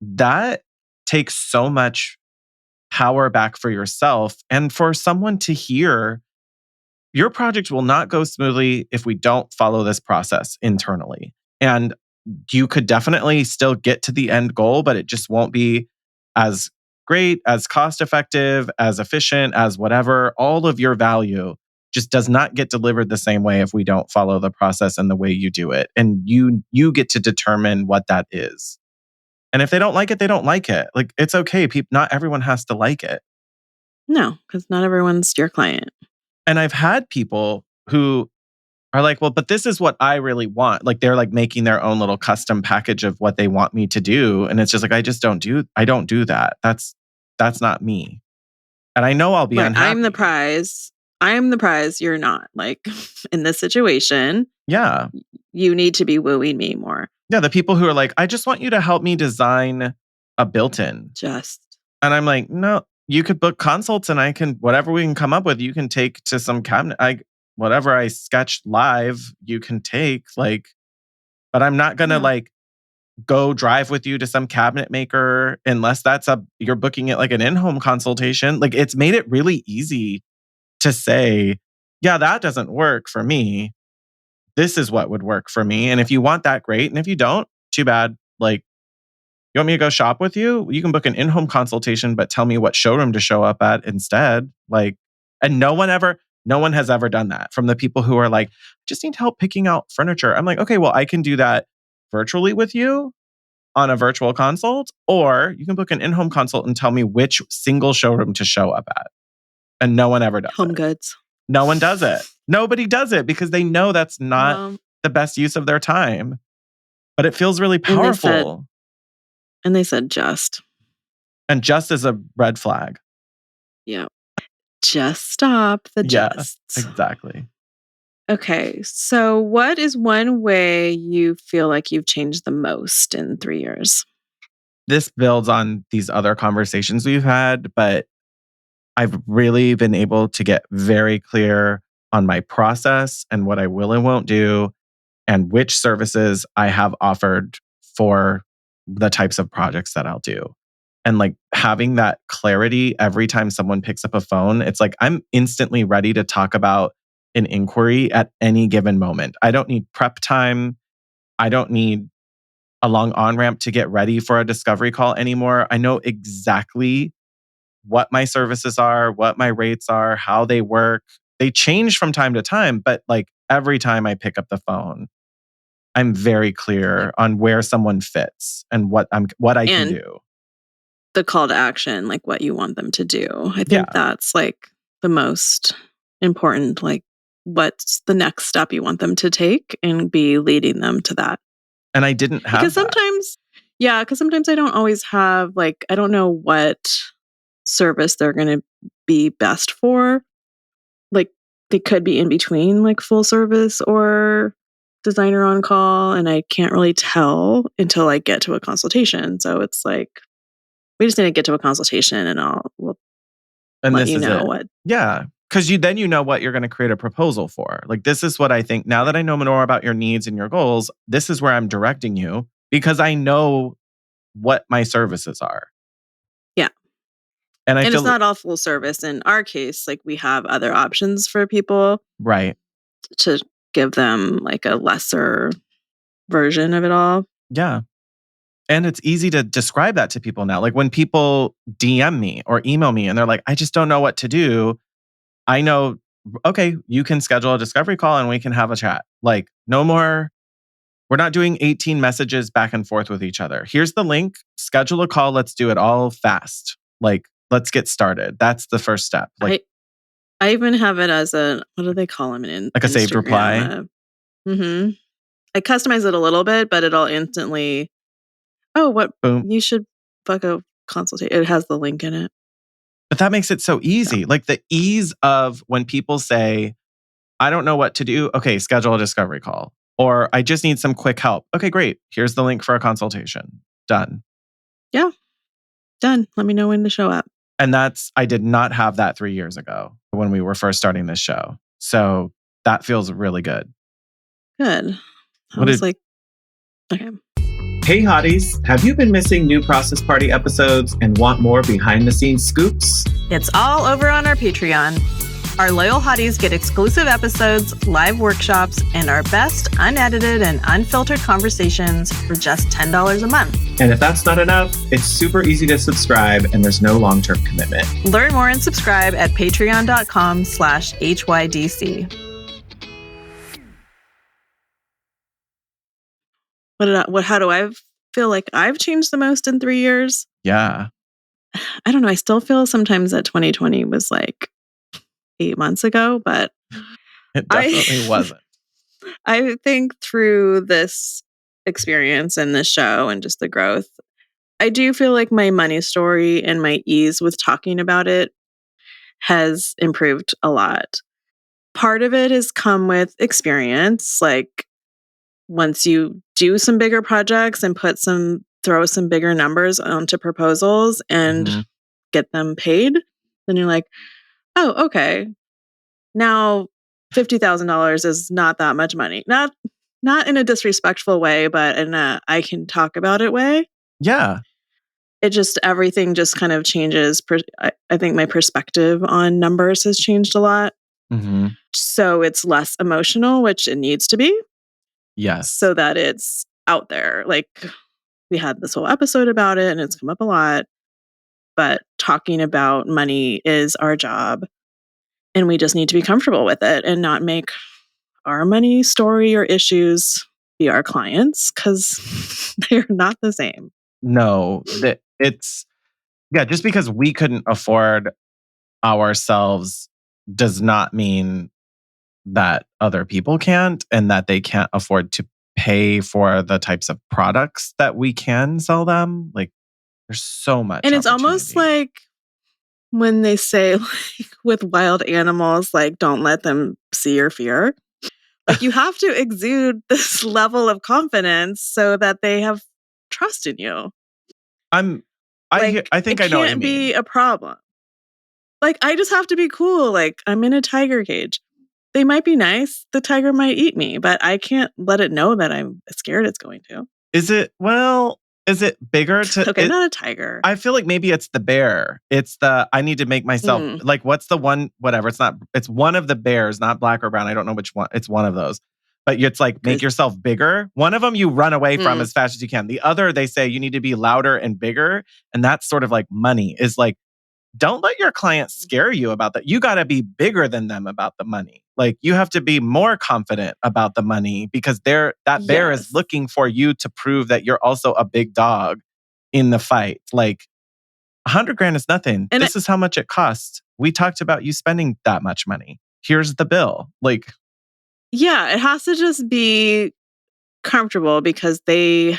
Speaker 1: that takes so much power back for yourself and for someone to hear your project will not go smoothly if we don't follow this process internally. And you could definitely still get to the end goal, but it just won't be as great, as cost effective, as efficient, as whatever. All of your value just does not get delivered the same way if we don't follow the process and the way you do it. And you get to determine what that is. And if they don't like it, they don't like it. Like it's okay. Not everyone has to like it.
Speaker 2: No, because not everyone's your client.
Speaker 1: And I've had people who are like, well, but this is what I really want. Like they're like making their own little custom package of what they want me to do. And it's just like, I don't do that. That's not me. And I know I'll be unhappy.
Speaker 2: I'm the prize. I'm the prize. You're not. Like in this situation.
Speaker 1: Yeah.
Speaker 2: You need to be wooing me more.
Speaker 1: Yeah. The people who are like, I just want you to help me design a built-in. And I'm like, no, you could book consults and whatever we can come up with, you can take to some cabinet. Whatever I sketch live, you can take but I'm not going to like go drive with you to some cabinet maker unless you're booking it like an in-home consultation. Like it's made it really easy to say, yeah, that doesn't work for me. This is what would work for me. And if you want that, great. And if you don't, too bad. Like, you want me to go shop with you? You can book an in-home consultation, but tell me what showroom to show up at instead. Like, and no one has ever done that from the people who are like, just need help picking out furniture. I'm like, okay, well, I can do that virtually with you on a virtual consult, or you can book an in-home consult and tell me which single showroom to show up at. And no one ever does
Speaker 2: Home Goods.
Speaker 1: No one does it. Nobody does it because they know that's not the best use of their time. But it feels really powerful.
Speaker 2: And they said just.
Speaker 1: And just is a red flag.
Speaker 2: Yeah. Just stop the justs.
Speaker 1: Exactly.
Speaker 2: Okay, so what is one way you feel like you've changed the most in 3 years?
Speaker 1: This builds on these other conversations we've had, but I've really been able to get very clear on my process and what I will and won't do and which services I have offered for the types of projects that I'll do. And like having that clarity every time someone picks up a phone, it's like I'm instantly ready to talk about an inquiry at any given moment. I don't need prep time. I don't need a long on ramp to get ready for a discovery call anymore. I know exactly what my services are, what my rates are, how they work. They change from time to time, but like every time I pick up the phone, I'm very
Speaker 2: Like,
Speaker 1: clear on where someone fits and what I can
Speaker 2: and
Speaker 1: do.
Speaker 2: the call to action, like what you want them to do. I think
Speaker 1: Yeah.
Speaker 2: that's like the most important, like what's the next step you want them to take and be leading them to that.
Speaker 1: And I didn't
Speaker 2: Because
Speaker 1: have that.
Speaker 2: sometimes, yeah, because sometimes I don't always have, like, I don't know what service they're going to be best for. Like, they could be in between, like, full service or designer on call. And I can't really tell until I get to a consultation. So it's like, we just need to get to a consultation and we'll
Speaker 1: And
Speaker 2: let
Speaker 1: this
Speaker 2: you
Speaker 1: is
Speaker 2: know
Speaker 1: it.
Speaker 2: what.
Speaker 1: Yeah. Cause you know what you're going to create a proposal for. Like, this is what I think now that I know more about your needs and your goals, this is where I'm directing you because I know what my services are.
Speaker 2: Yeah.
Speaker 1: And I
Speaker 2: And it's
Speaker 1: feel
Speaker 2: not all full service. In our case, like, we have other options for people
Speaker 1: right.
Speaker 2: to give them like a lesser version of it all.
Speaker 1: Yeah. And it's easy to describe that to people now. Like when people DM me or email me and they're like, I just don't know what to do. I know, okay, you can schedule a discovery call and we can have a chat. Like, no more, we're not doing 18 messages back and forth with each other. Here's the link, schedule a call. Let's do it all fast. Like, let's get started. That's the first step.
Speaker 2: I even have it as a, what do they call them in
Speaker 1: Like a saved reply.
Speaker 2: Instagram? Mm-hmm. I customize it a little bit, but it'll instantly, oh, what
Speaker 1: Boom.
Speaker 2: you should book a consultation. It has the link in it.
Speaker 1: But that makes it so
Speaker 2: So
Speaker 1: easy. Like the ease of when people say, I don't know what to do. Okay, schedule a discovery call. Or I just need some quick help. Okay, great. Here's the link for a consultation. Done.
Speaker 2: yeah, done. Let me know when to show up.
Speaker 1: And I did not have that 3 years ago when we were first starting this show. So that feels really good.
Speaker 2: Good. I
Speaker 1: What
Speaker 2: was
Speaker 1: did,
Speaker 2: like, okay.
Speaker 1: Hey hotties, have you been missing new Process Party episodes and want more behind the scenes scoops?
Speaker 3: It's all over on our Patreon. Our loyal hotties get exclusive episodes, live workshops, and our best unedited and unfiltered conversations for just $10 a month.
Speaker 1: And if that's not enough, it's super easy to subscribe and there's no long-term commitment.
Speaker 3: Learn more and subscribe at patreon.com/HYDC.
Speaker 2: How do I feel like I've changed the most in 3 years?
Speaker 1: Yeah,
Speaker 2: I don't know. I still feel sometimes that 2020 was like 8 months ago, but
Speaker 1: it
Speaker 2: I
Speaker 1: definitely wasn't.
Speaker 2: I think through this experience and this show and just the growth, I do feel like my money story and my ease with talking about it has improved a lot. Part of it has come with experience. Like, once you do some bigger projects and throw some bigger numbers onto proposals and
Speaker 1: Mhm.
Speaker 2: get them paid, then you're like, oh, okay. Now $50,000 is not that much money. Not in a disrespectful way, but in a I can talk about it way.
Speaker 1: Yeah.
Speaker 2: It just everything just kind of changes. I think my perspective on numbers has changed a lot.
Speaker 1: Mhm.
Speaker 2: So it's less emotional, which it needs to be,
Speaker 1: Yes.
Speaker 2: so that it's out there. Like, we had this whole episode about it and it's come up a lot, but talking about money is our job and we just need to be comfortable with it and not make our money story or issues be our clients, because they're not the same.
Speaker 1: No, that it's yeah, just because we couldn't afford ourselves does not mean that other people can't and that they can't afford to pay for the types of products that we can sell them. Like there's so much
Speaker 2: And it's almost
Speaker 1: opportunity.
Speaker 2: like when they say, like, with wild animals, like, don't let them see your fear. Like you have to exude this level of confidence so that they have trust in you. Like
Speaker 1: I think
Speaker 2: it
Speaker 1: I know what you
Speaker 2: can't
Speaker 1: mean.
Speaker 2: be a problem. Like I just have to be cool. Like I'm in a tiger cage. They might be nice. The tiger might eat me, but I can't let it know that I'm scared it's going to.
Speaker 1: Is it bigger to
Speaker 2: Okay,
Speaker 1: it?
Speaker 2: not a tiger.
Speaker 1: I feel like maybe it's the bear. It's the I need to make myself like what's the one whatever. It's one of the bears, not black or brown. I don't know which one. It's one of those. But it's like make yourself bigger. One of them you run away from as fast as you can. The other they say you need to be louder and bigger. And that's sort of like money is like don't let your clients scare you about that. You got to be bigger than them about the money. Like you have to be more confident about the money because that bear is looking for you to prove that you're also a big dog in the fight. Like 100 grand is nothing.
Speaker 2: And
Speaker 1: this is how much it costs. We talked about you spending that much money. Here's the bill. Like,
Speaker 2: yeah, it has to just be comfortable because they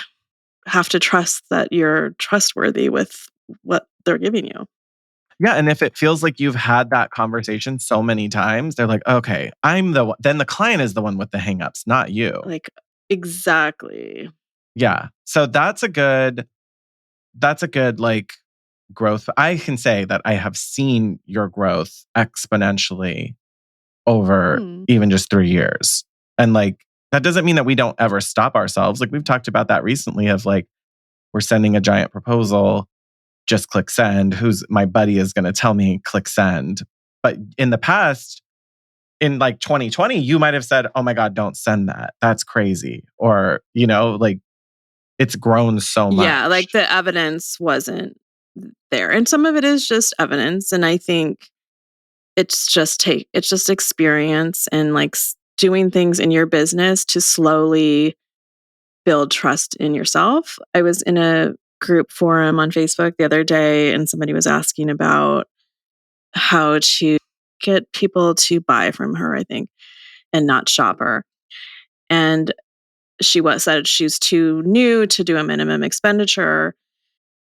Speaker 2: have to trust that you're trustworthy with what they're giving you.
Speaker 1: yeah. And if it feels like you've had that conversation so many times, they're like, okay, I'm the one. Then the client is the one with the hangups, not you.
Speaker 2: Like, exactly.
Speaker 1: Yeah. So that's a good like growth. I can say that I have seen your growth exponentially over even just 3 years. And like, that doesn't mean that we don't ever stop ourselves. Like we've talked about that recently of like, we're sending a giant proposal, just click send. Who's my buddy is going to tell me click send. But in the past, in like 2020, you might have said, oh my God, don't send that. That's crazy. Or, like it's grown so much.
Speaker 2: Yeah, like the evidence wasn't there. And some of it is just evidence. And I think it's just experience and like doing things in your business to slowly build trust in yourself. I was in a group forum on Facebook the other day and somebody was asking about how to get people to buy from her, I think, and not shop her. And she said she's too new to do a minimum expenditure.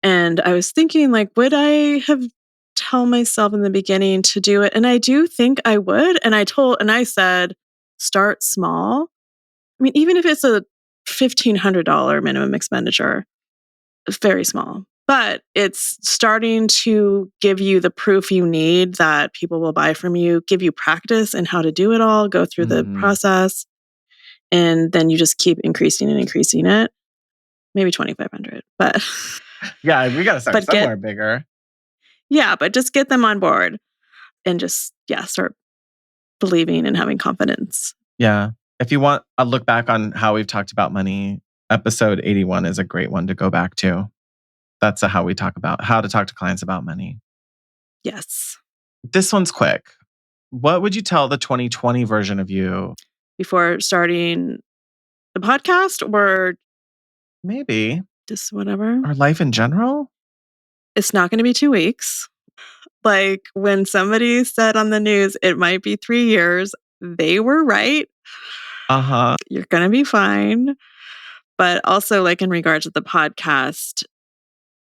Speaker 2: And I was thinking, like, would I have tell myself in the beginning to do it? And I do think I would. And I said, start small. I mean, even if it's a $1,500 minimum expenditure, it's very small, but it's starting to give you the proof you need that people will buy from you, give you practice and how to do it all, go through the process. And then you just keep increasing and increasing it. Maybe 2,500, but
Speaker 1: yeah, we got to start somewhere bigger.
Speaker 2: Yeah, but just get them on board and just, start believing and having confidence.
Speaker 1: Yeah. If you want a look back on how we've talked about money, episode 81 is a great one to go back to. That's how we talk about how to talk to clients about money.
Speaker 2: Yes.
Speaker 1: This one's quick. What would you tell the 2020 version of you?
Speaker 2: Before starting the podcast or
Speaker 1: maybe
Speaker 2: just whatever?
Speaker 1: Or life in general?
Speaker 2: It's not going to be 2 weeks. Like when somebody said on the news, it might be 3 years, they were right.
Speaker 1: Uh-huh.
Speaker 2: You're going to be fine. But also like in regards to the podcast,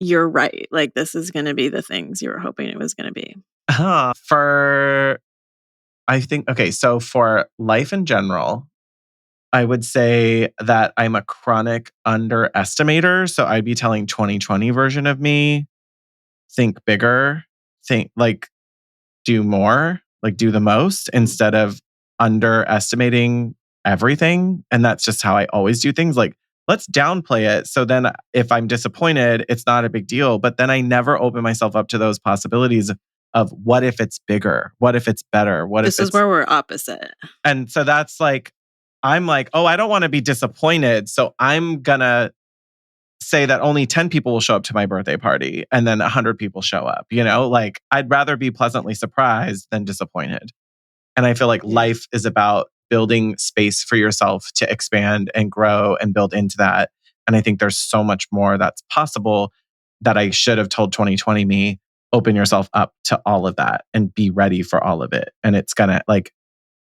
Speaker 2: you're right. Like this is going to be the things you were hoping it was going to be.
Speaker 1: So for life in general, I would say that I'm a chronic underestimator. So I'd be telling 2020 version of me, think bigger, do more, do the most instead of underestimating everything. And that's just how I always do things. Like, let's downplay it. So then if I'm disappointed, it's not a big deal. But then I never open myself up to those possibilities of what if it's bigger? What if it's better?
Speaker 2: This is where we're opposite.
Speaker 1: And so that's like, I'm like, oh, I don't want to be disappointed. So I'm going to say that only 10 people will show up to my birthday party and then 100 people show up. Like I'd rather be pleasantly surprised than disappointed. And I feel like life is about building space for yourself to expand and grow and build into that. And I think there's so much more that's possible that I should have told 2020 me, open yourself up to all of that and be ready for all of it. And it's going to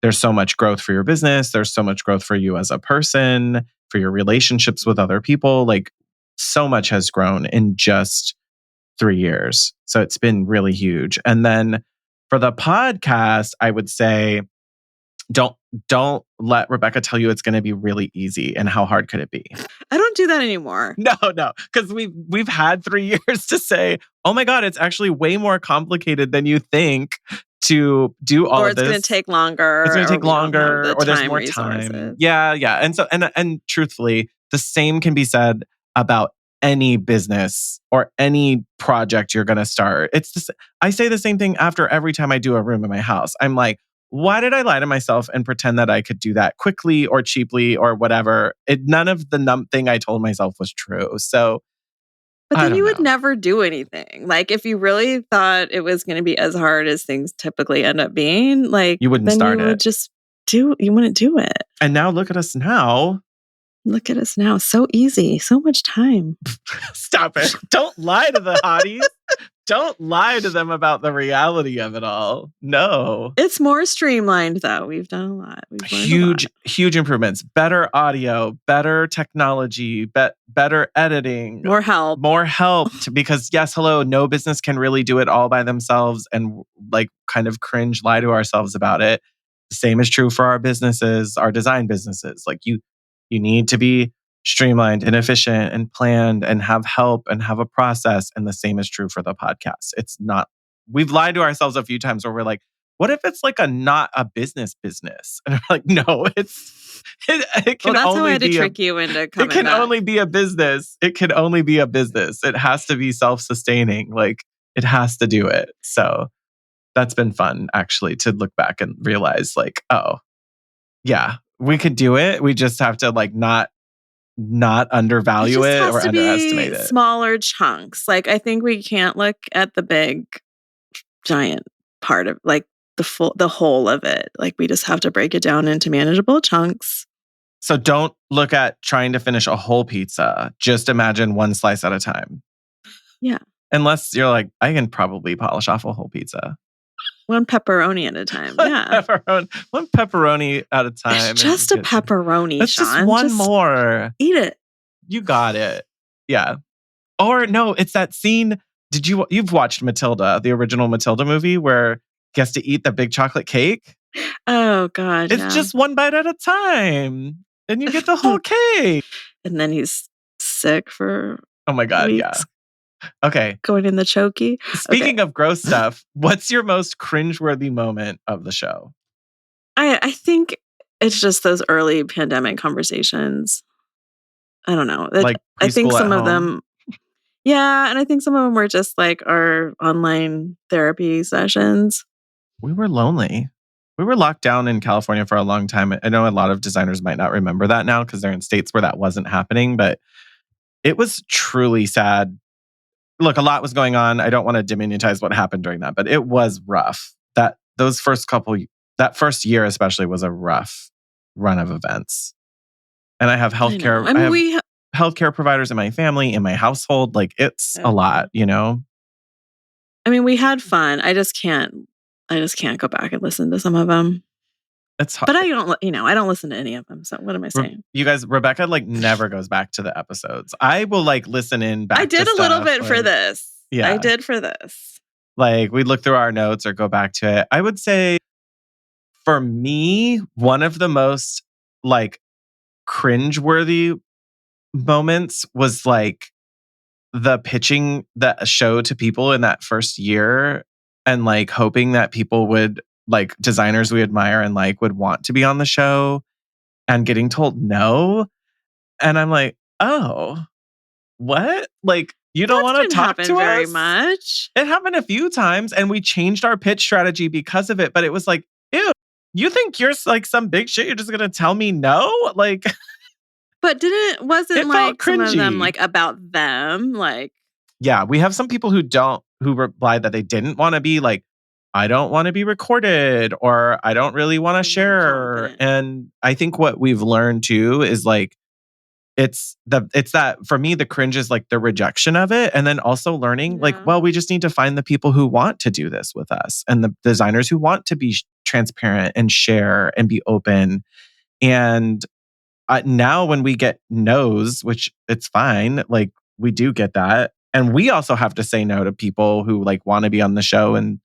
Speaker 1: there's so much growth for your business. There's so much growth for you as a person, for your relationships with other people. Like so much has grown in just 3 years. So it's been really huge. And then for the podcast, I would say don't let Rebecca tell you it's going to be really easy. And how hard could it be?
Speaker 2: I don't do that anymore.
Speaker 1: No, because we've had 3 years to say, oh my God, it's actually way more complicated than you think to do all
Speaker 2: Or
Speaker 1: of
Speaker 2: it's
Speaker 1: this.
Speaker 2: going to take longer.
Speaker 1: It's going to take longer, or there's more
Speaker 2: resources.
Speaker 1: time. Yeah. And so and truthfully, the same can be said about any business or any project you're going to start. I say the same thing after every time I do a room in my house. I'm like, why did I lie to myself and pretend that I could do that quickly or cheaply or whatever? None of the thing I told myself was true. So,
Speaker 2: but then you would never do anything. Like if you really thought it was going to be as hard as things typically end up being, like
Speaker 1: you wouldn't
Speaker 2: then
Speaker 1: start
Speaker 2: you would
Speaker 1: it.
Speaker 2: just you wouldn't do it.
Speaker 1: And now look at us now.
Speaker 2: Look at us now. So easy. So much time.
Speaker 1: Stop it. Don't lie to the hotties. Don't lie to them about the reality of it all. No.
Speaker 2: It's more streamlined though. We've done a lot. We've learned
Speaker 1: huge improvements. Better audio, better technology, better editing.
Speaker 2: More help.
Speaker 1: Because yes, hello, no business can really do it all by themselves and like kind of cringe lie to ourselves about it. The same is true for our businesses, our design businesses. Like you need to be streamlined and efficient and planned and have help and have a process. And the same is true for the podcast. It's not, we've lied to ourselves a few times where we're like, what if it's like not a business? And we're like, no, it can
Speaker 2: that's
Speaker 1: only
Speaker 2: how I had to
Speaker 1: be
Speaker 2: trick you into coming
Speaker 1: it can
Speaker 2: back.
Speaker 1: only be a business. It can only be a business. It has to be self-sustaining. Like it has to do it. So that's been fun actually to look back and realize like, oh yeah, we could do it. We just have to like not undervalue it or underestimate it.
Speaker 2: Smaller chunks. Like I think we can't look at the big giant part of like the whole of it. Like we just have to break it down into manageable chunks.
Speaker 1: So don't look at trying to finish a whole pizza. Just imagine one slice at a time.
Speaker 2: Yeah.
Speaker 1: Unless you're like, I can probably polish off a whole pizza.
Speaker 2: One pepperoni at a time.
Speaker 1: One pepperoni at a time.
Speaker 2: It's just a pepperoni,
Speaker 1: That's
Speaker 2: Sean.
Speaker 1: just one more.
Speaker 2: Eat it.
Speaker 1: You got it. Yeah. Or no, it's that scene. You've watched Matilda, the original Matilda movie where he has to eat the big chocolate cake?
Speaker 2: Oh, God.
Speaker 1: It's just one bite at a time. And you get the whole cake.
Speaker 2: And then he's sick for
Speaker 1: oh my God,
Speaker 2: weeks.
Speaker 1: Yeah. Okay.
Speaker 2: Going in the chokey.
Speaker 1: Speaking of gross stuff, what's your most cringeworthy moment of the show?
Speaker 2: I think it's just those early pandemic conversations. I don't know. I think some of them, yeah, and I think some of them were just like our online therapy sessions.
Speaker 1: We were lonely. We were locked down in California for a long time. I know a lot of designers might not remember that now because they're in states where that wasn't happening, but it was truly sad. Look, a lot was going on. I don't want to diminutize what happened during that, but it was rough. That first year especially was a rough run of events. And I have healthcare. I have healthcare providers in my family, in my household. Like it's a lot, you know?
Speaker 2: I mean, we had fun. I just can't go back and listen to some of them.
Speaker 1: It's hard.
Speaker 2: But I don't listen to any of them. So what am I saying?
Speaker 1: You guys, Rebecca like never goes back to the episodes. I will like listen in back.
Speaker 2: I did
Speaker 1: to
Speaker 2: a little bit
Speaker 1: like,
Speaker 2: for this.
Speaker 1: Yeah.
Speaker 2: I did for this.
Speaker 1: Like we'd look through our notes or go back to it. I would say for me, one of the most like cringe-worthy moments was like the pitching the show to people in that first year and like hoping that people would like designers we admire and like would want to be on the show and getting told no. And I'm like, oh, what? Like, you don't want to talk to us?
Speaker 2: Very much.
Speaker 1: It happened a few times and we changed our pitch strategy because of it. But it was like, ew, you think you're like some big shit? You're just going to tell me no? Like,
Speaker 2: but wasn't
Speaker 1: it
Speaker 2: like
Speaker 1: felt
Speaker 2: some of them
Speaker 1: cringy.
Speaker 2: like about them? Like,
Speaker 1: yeah, we have some people who replied that they didn't want to be like, I don't want to be recorded or I don't really want to share. And I think what we've learned too is like, it's that for me, the cringe is like the rejection of it. And then also learning like, well, we just need to find the people who want to do this with us and the designers who want to be transparent and share and be open. And now when we get no's, which it's fine, like we do get that. And we also have to say no to people who like want to be on the show and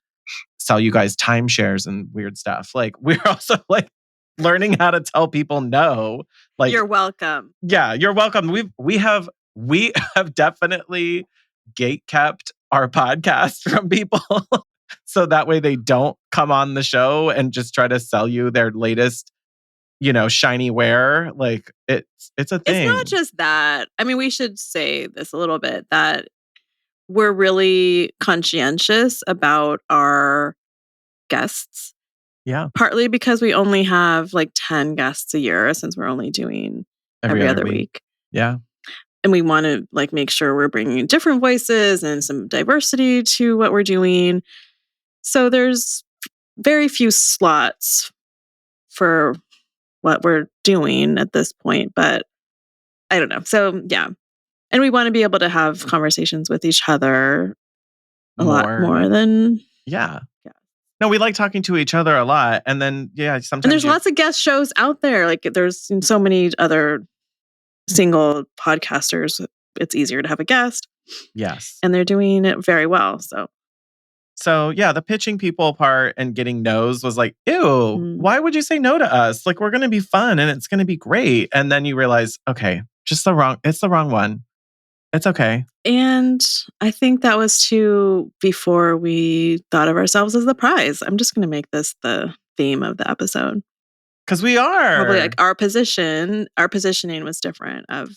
Speaker 1: sell you guys timeshares and weird stuff. Like we're also like, learning how to tell people no. Like,
Speaker 2: You're welcome.
Speaker 1: yeah, you're welcome. We have definitely gate kept our podcast from people so that way they don't come on the show and just try to sell you their latest, shiny wear. Like it's a
Speaker 2: It's
Speaker 1: thing.
Speaker 2: not just that. I mean, we should say this a little bit, that we're really conscientious about our guests.
Speaker 1: Yeah.
Speaker 2: Partly because we only have like 10 guests a year, since we're only doing every other week.
Speaker 1: Yeah.
Speaker 2: And we want to like make sure we're bringing different voices and some diversity to what we're doing. So there's very few slots for what we're doing at this point, but I don't know. So yeah. And we want to be able to have conversations with each other a lot more than
Speaker 1: Yeah. No, we like talking to each other a lot. And then, yeah, sometimes.
Speaker 2: And there's lots of guest shows out there. Like there's so many other single podcasters. It's easier to have a guest.
Speaker 1: Yes.
Speaker 2: And they're doing it very well.
Speaker 1: So yeah, the pitching people part and getting no's was like, ew, why would you say no to us? Like, we're going to be fun and it's going to be great. And then you realize, okay, it's the wrong one. It's okay.
Speaker 2: And I think that was too before we thought of ourselves as the prize. I'm just going to make this the theme of the episode.
Speaker 1: Because we are.
Speaker 2: Probably like our positioning was different of,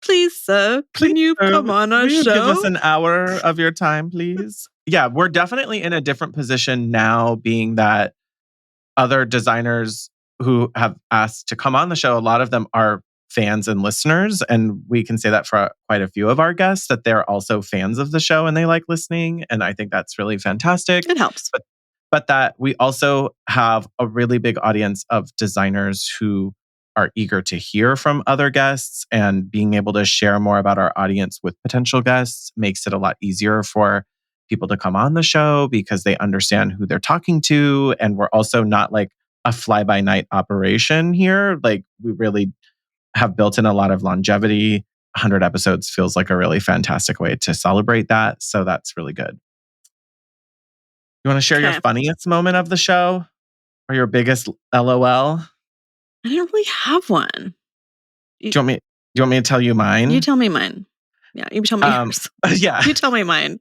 Speaker 2: please, sir, can you come on our show?
Speaker 1: Give us an hour of your time, please? Yeah, we're definitely in a different position now, being that other designers who have asked to come on the show, a lot of them are fans and listeners. And we can say that for quite a few of our guests, that they're also fans of the show and they like listening. And I think that's really fantastic.
Speaker 2: It helps.
Speaker 1: But that we also have a really big audience of designers who are eager to hear from other guests, and being able to share more about our audience with potential guests makes it a lot easier for people to come on the show because they understand who they're talking to. And we're also not like a fly-by-night operation here. Like, we really have built in a lot of longevity. 100 episodes feels like a really fantastic way to celebrate that. So that's really good. You want to share your funniest moment of the show or your biggest LOL?
Speaker 2: I don't really have one.
Speaker 1: Do you want me to tell you mine?
Speaker 2: You tell me mine. Yeah, you tell me yours.
Speaker 1: Yeah.
Speaker 2: You tell me mine.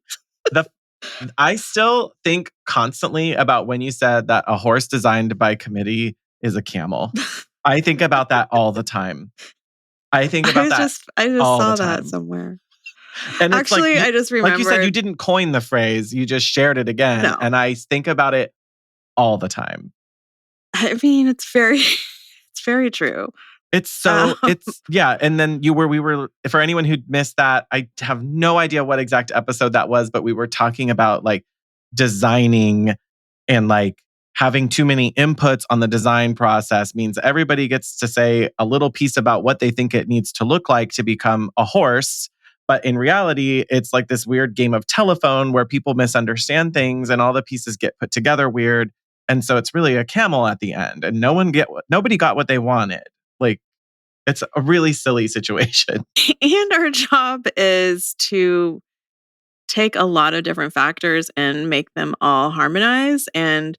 Speaker 1: I still think constantly about when you said that a horse designed by committee is a camel. I think about that all the time. I just
Speaker 2: saw that somewhere.
Speaker 1: And
Speaker 2: actually,
Speaker 1: like,
Speaker 2: I just remembered.
Speaker 1: Like you said, you didn't coin the phrase. You just shared it again. No. And I think about it all the time.
Speaker 2: I mean, it's very true.
Speaker 1: Yeah. And then we were, for anyone who missed that, I have no idea what exact episode that was, but we were talking about like designing and like having too many inputs on the design process means everybody gets to say a little piece about what they think it needs to look like to become a horse. But in reality, it's like this weird game of telephone where people misunderstand things and all the pieces get put together weird. And so it's really a camel at the end, and nobody got what they wanted. Like, it's a really silly situation.
Speaker 2: And our job is to take a lot of different factors and make them all harmonize. And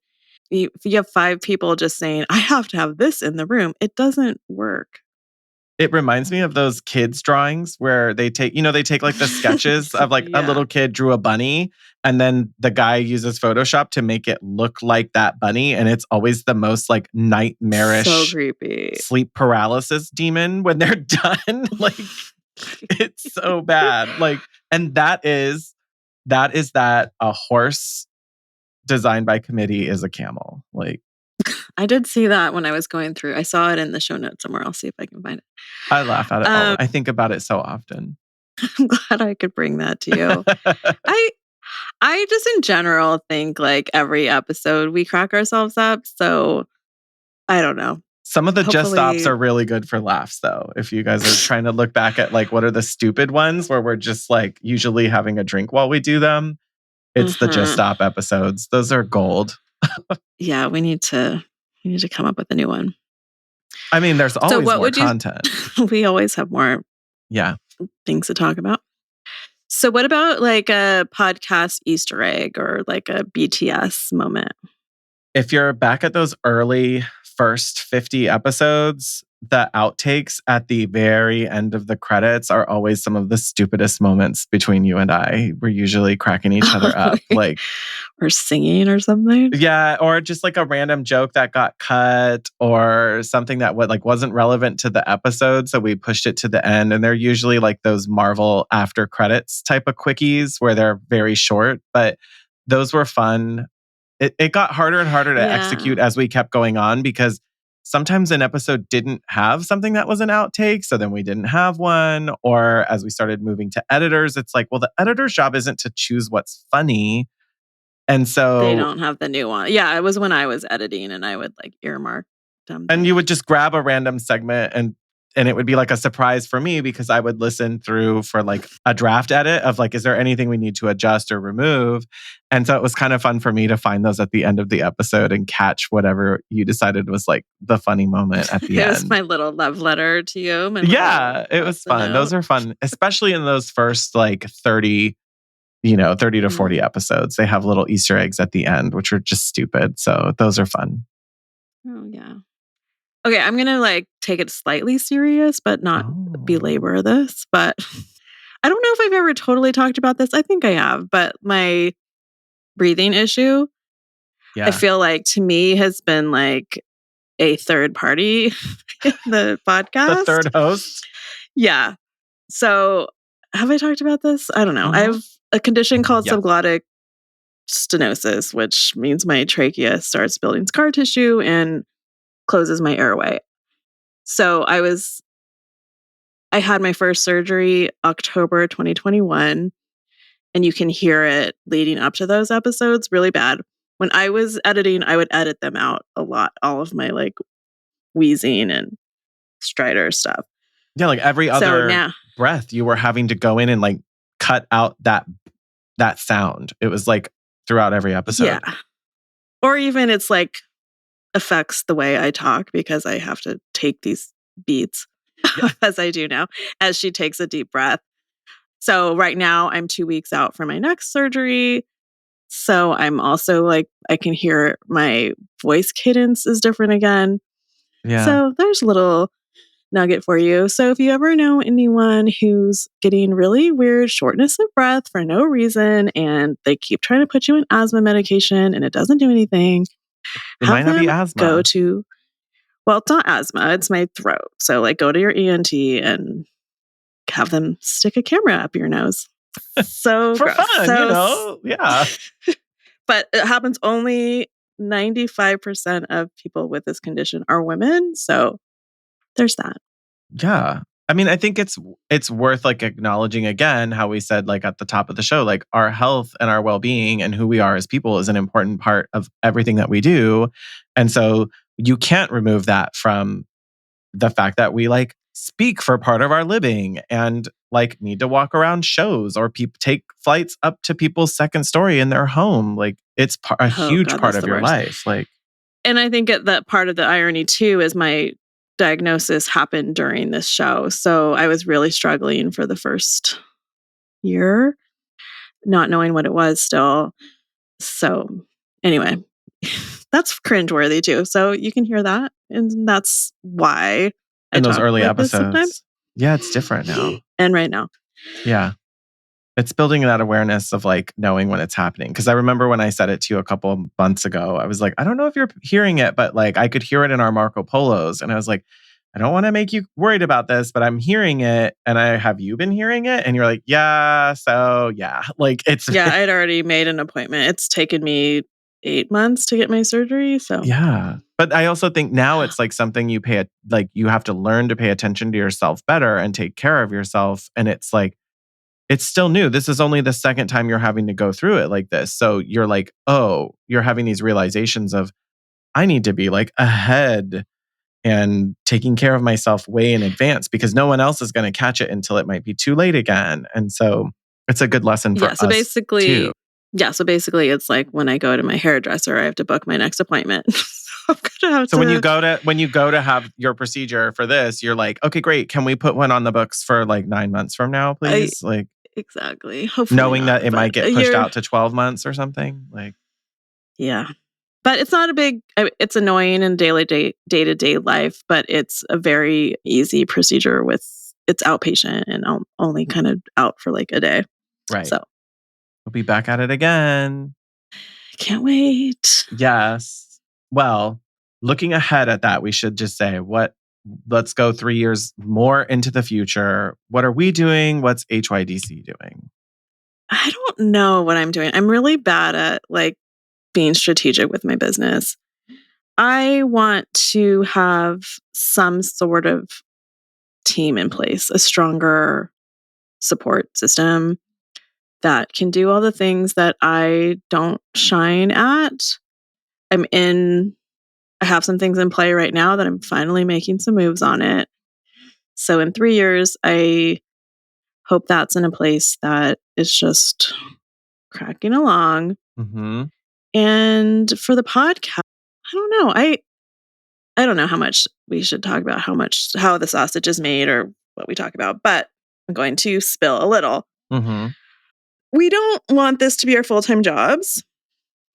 Speaker 2: if you have 5 people just saying, I have to have this in the room, it doesn't work.
Speaker 1: It reminds me of those kids' drawings where they take like the sketches of like a little kid drew a bunny, and then the guy uses Photoshop to make it look like that bunny. And it's always the most like nightmarish,
Speaker 2: so creepy
Speaker 1: sleep paralysis demon when they're done. Like, it's so bad. Like, and that is that a horse designed by committee is a camel. Like,
Speaker 2: I did see that when I was going through. I saw it in the show notes somewhere. I'll see if I can find it.
Speaker 1: I laugh at it. I think about it so often.
Speaker 2: I'm glad I could bring that to you. I just in general think like every episode we crack ourselves up. So I don't know.
Speaker 1: Some of the just stops are really good for laughs, though. If you guys are trying to look back at like what are the stupid ones where we're just like usually having a drink while we do them, it's the just stop episodes. Those are gold.
Speaker 2: Yeah, we need to come up with a new one.
Speaker 1: I mean, there's always more content.
Speaker 2: We always have more things to talk about. So what about like a podcast Easter egg or like a BTS moment?
Speaker 1: If you're back at those early first 50 episodes, the outtakes at the very end of the credits are always some of the stupidest moments between you and I. We're usually cracking each other up. Like,
Speaker 2: or singing or something.
Speaker 1: yeah, or just like a random joke that got cut or something that wasn't relevant to the episode, so we pushed it to the end. And they're usually like those Marvel after credits type of quickies where they're very short, but those were fun. It got harder and harder to execute as we kept going on because sometimes an episode didn't have something that was an outtake, so then we didn't have one. Or as we started moving to editors, it's like, well, the editor's job isn't to choose what's funny. And so
Speaker 2: they don't have the new one. Yeah, it was when I was editing and I would like earmark them.
Speaker 1: And you would just grab a random segment and it would be like a surprise for me because I would listen through for like a draft edit of like, is there anything we need to adjust or remove? And so it was kind of fun for me to find those at the end of the episode and catch whatever you decided was like the funny moment at the end.
Speaker 2: It was my little love letter to you.
Speaker 1: Yeah, it was fun. Those are fun, especially in those first like 30 to 40 episodes. They have little Easter eggs at the end, which are just stupid. So those are fun.
Speaker 2: Oh, yeah. Okay, I'm going to like take it slightly serious, but not belabor this. But I don't know if I've ever totally talked about this. I think I have, but my breathing issue, I feel like to me has been like a third party in the podcast.
Speaker 1: The third host?
Speaker 2: Yeah. So have I talked about this? I don't know. I have a condition called subglottic stenosis, which means my trachea starts building scar tissue and closes my airway. So I had my first surgery October 2021, and you can hear it leading up to those episodes really bad. When I was editing, I would edit them out a lot, all of my like wheezing and stridor stuff.
Speaker 1: Yeah, like every other breath, you were having to go in and like cut out that sound. It was like throughout every episode.
Speaker 2: Yeah. Or even it's like affects the way I talk because I have to take these beats as I do now, as she takes a deep breath. So right now I'm 2 weeks out from my next surgery. So I'm also like, I can hear my voice cadence is different again.
Speaker 1: Yeah.
Speaker 2: So there's a little nugget for you. So if you ever know anyone who's getting really weird shortness of breath for no reason and they keep trying to put you in asthma medication and it doesn't do anything,
Speaker 1: it might not be asthma.
Speaker 2: Go to, well, it's not asthma, it's my throat. So like go to your ENT and have them stick a camera up your nose. So
Speaker 1: for
Speaker 2: gross.
Speaker 1: Fun, yeah.
Speaker 2: But it happens only 95% of people with this condition are women. So there's that.
Speaker 1: Yeah. I mean, I think it's worth like acknowledging again how we said like at the top of the show, like our health and our well-being and who we are as people is an important part of everything that we do. And so you can't remove that from the fact that we like speak for part of our living and like need to walk around shows or take flights up to people's second story in their home. Like it's a huge part of your life. Like,
Speaker 2: and I think that part of the irony too is my diagnosis happened during this show. So I was really struggling for the first year, not knowing what it was still. So anyway, that's cringe-worthy too. So you can hear that. And that's why
Speaker 1: in those early episodes. Yeah, it's different now.
Speaker 2: And right now.
Speaker 1: Yeah. It's building that awareness of like knowing when it's happening. Because I remember when I said it to you a couple of months ago, I was like, I don't know if you're hearing it, but like I could hear it in our Marco Polos. And I was like, I don't want to make you worried about this, but I'm hearing it. And have you been hearing it? And you're like, yeah. So yeah, like it's.
Speaker 2: Yeah, I'd already made an appointment. It's taken me 8 months to get my surgery. So
Speaker 1: yeah. But I also think now it's like something you you have to learn to pay attention to yourself better and take care of yourself. And it's like, it's still new. This is only the second time you're having to go through it like this. So you're like, oh, you're having these realizations of, I need to be like ahead and taking care of myself way in advance because no one else is going to catch it until it might be too late again. And so it's a good lesson for us
Speaker 2: so basically,
Speaker 1: too.
Speaker 2: Yeah, so basically it's like when I go to my hairdresser, I have to book my next appointment.
Speaker 1: When you go to have your procedure for this, you're like, okay, great. Can we put one on the books for like 9 months from now, please?
Speaker 2: Exactly. Hopefully
Speaker 1: knowing
Speaker 2: not,
Speaker 1: that it might get pushed out to 12 months or something. Like,
Speaker 2: yeah. But it's not a big, it's annoying in daily day-to-day life, but it's a very easy procedure it's outpatient and I'm only kind of out for like a day.
Speaker 1: Right.
Speaker 2: So
Speaker 1: We'll be back at it again.
Speaker 2: can't wait.
Speaker 1: Yes. Well, looking ahead at that, we should just say let's go 3 years more into the future. What are we doing? What's HYDC doing?
Speaker 2: I don't know what I'm doing. I'm really bad at like being strategic with my business. I want to have some sort of team in place, a stronger support system that can do all the things that I don't shine at. I have some things in play right now that I'm finally making some moves on it. So in 3 years, I hope that's in a place that is just cracking along.
Speaker 1: Mm-hmm.
Speaker 2: And for the podcast, I don't know. I don't know how much we should talk about how the sausage is made or what we talk about, but I'm going to spill a little.
Speaker 1: Mm-hmm.
Speaker 2: We don't want this to be our full-time jobs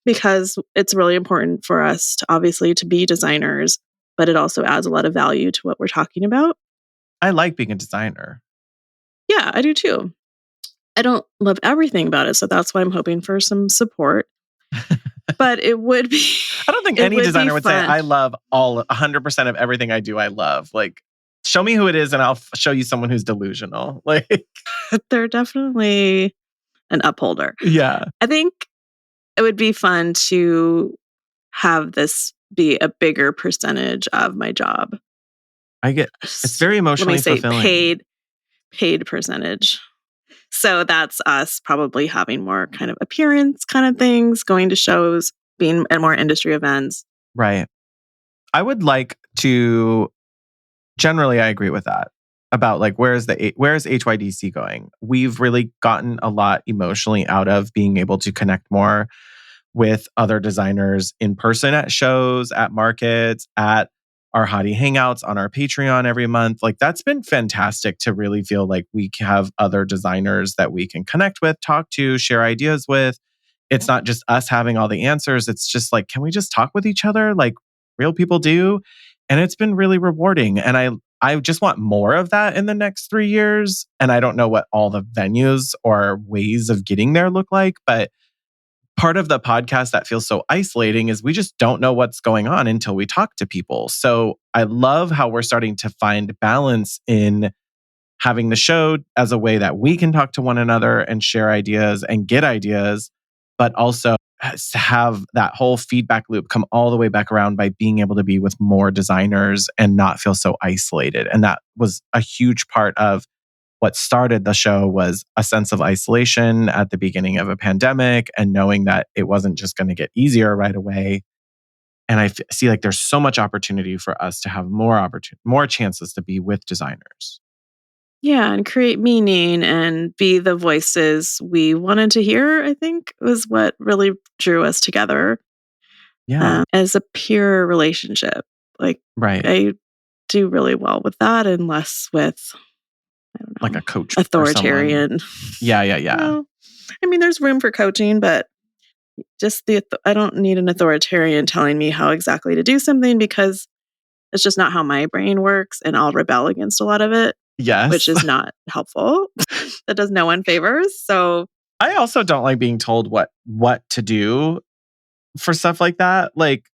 Speaker 2: because it's really important for us to obviously to be designers, but it also adds a lot of value to what we're talking about.
Speaker 1: I like being a designer.
Speaker 2: Yeah, I do too. I don't love everything about it, so that's why I'm hoping for some support. But it would be
Speaker 1: I don't think any designer would say, I love 100% of everything I do. I love. Like, show me who it is and I'll show you someone who's delusional. Like,
Speaker 2: they're definitely an upholder.
Speaker 1: Yeah.
Speaker 2: I think it would be fun to have this be a bigger percentage of my job.
Speaker 1: It's very emotionally fulfilling.
Speaker 2: Paid percentage. So that's us probably having more kind of appearance kind of things, going to shows, being at more industry events.
Speaker 1: Right. I would like to, generally, I agree with that about like, where's HYDC going? We've really gotten a lot emotionally out of being able to connect more with other designers in person at shows, at markets, at our Hottie Hangouts on our Patreon every month. Like that's been fantastic to really feel like we have other designers that we can connect with, talk to, share ideas with. It's not just us having all the answers. It's just like, can we just talk with each other like real people do? And it's been really rewarding. And I just want more of that in the next 3 years. And I don't know what all the venues or ways of getting there look like, but part of the podcast that feels so isolating is we just don't know what's going on until we talk to people. So I love how we're starting to find balance in having the show as a way that we can talk to one another and share ideas and get ideas, but also have that whole feedback loop come all the way back around by being able to be with more designers and not feel so isolated. And that was a huge part of what started the show was a sense of isolation at the beginning of a pandemic and knowing that it wasn't just going to get easier right away. And I see like there's so much opportunity for us to have more chances to be with designers.
Speaker 2: Yeah, and create meaning and be the voices we wanted to hear, I think was what really drew us together.
Speaker 1: Yeah.
Speaker 2: As a peer relationship. Like,
Speaker 1: right.
Speaker 2: I do really well with that and less with, I don't know,
Speaker 1: like a coach,
Speaker 2: authoritarian.
Speaker 1: Yeah.
Speaker 2: Well, I mean, there's room for coaching, but just I don't need an authoritarian telling me how exactly to do something because it's just not how my brain works, and I'll rebel against a lot of it.
Speaker 1: Yes,
Speaker 2: which is not helpful. That does no one favors. So
Speaker 1: I also don't like being told what to do for stuff like that. Like,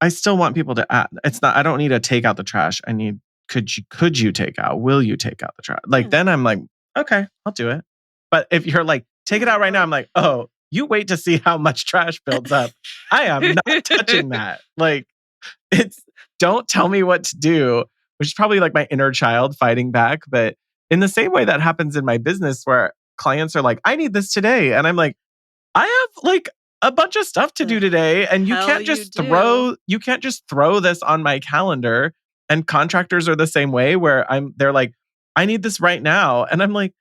Speaker 1: I still want people to act. It's not. I don't need to take out the trash. I need. Could you take out? Will you take out the trash? Like then I'm like, okay, I'll do it. But if you're like, take it out right now, I'm like, oh, you wait to see how much trash builds up. I am not touching that. Like, don't tell me what to do, which is probably like my inner child fighting back. But in the same way that happens in my business where clients are like, I need this today. And I'm like, I have like a bunch of stuff to do today. And you can't just throw this on my calendar. And contractors are the same way where they're like, I need this right now. And I'm like,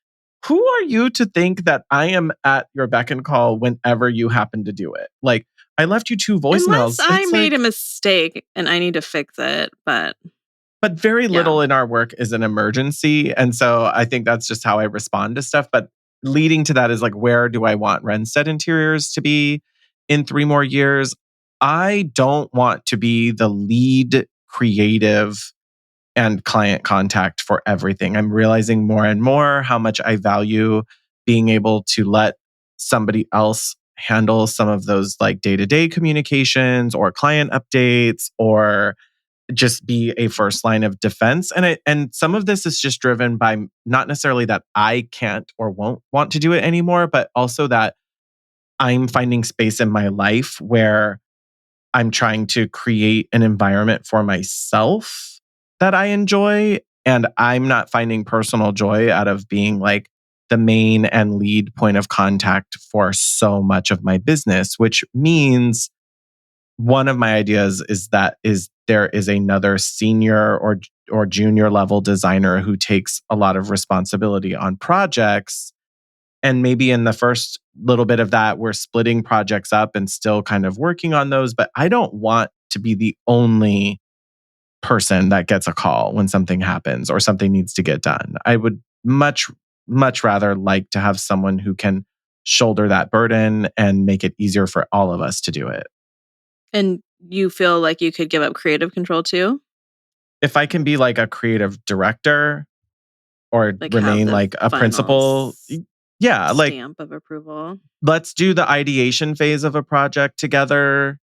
Speaker 1: who are you to think that I am at your beck and call whenever you happen to do it? Like, I left you 2 voicemails.
Speaker 2: Unless I made a mistake and I need to fix it, but
Speaker 1: very little in our work is an emergency. And so I think that's just how I respond to stuff. But leading to that is like, where do I want Renstead Interiors to be in 3 more years? I don't want to be the lead creative and client contact for everything. I'm realizing more and more how much I value being able to let somebody else handle some of those like day-to-day communications or client updates or just be a first line of defense. And some of this is just driven by not necessarily that I can't or won't want to do it anymore, but also that I'm finding space in my life where I'm trying to create an environment for myself that I enjoy. And I'm not finding personal joy out of being like the main and lead point of contact for so much of my business, which means one of my ideas is that is there is another senior or junior level designer who takes a lot of responsibility on projects, and maybe in the first little bit of that, we're splitting projects up and still kind of working on those. But I don't want to be the only person that gets a call when something happens or something needs to get done. I would much rather like to have someone who can shoulder that burden and make it easier for all of us to do it.
Speaker 2: And you feel like you could give up creative control too?
Speaker 1: If I can be like a creative director or
Speaker 2: Like have
Speaker 1: remain
Speaker 2: the
Speaker 1: like a
Speaker 2: final
Speaker 1: principal, yeah, like
Speaker 2: stamp of approval?
Speaker 1: let's do the ideation phase of a project together,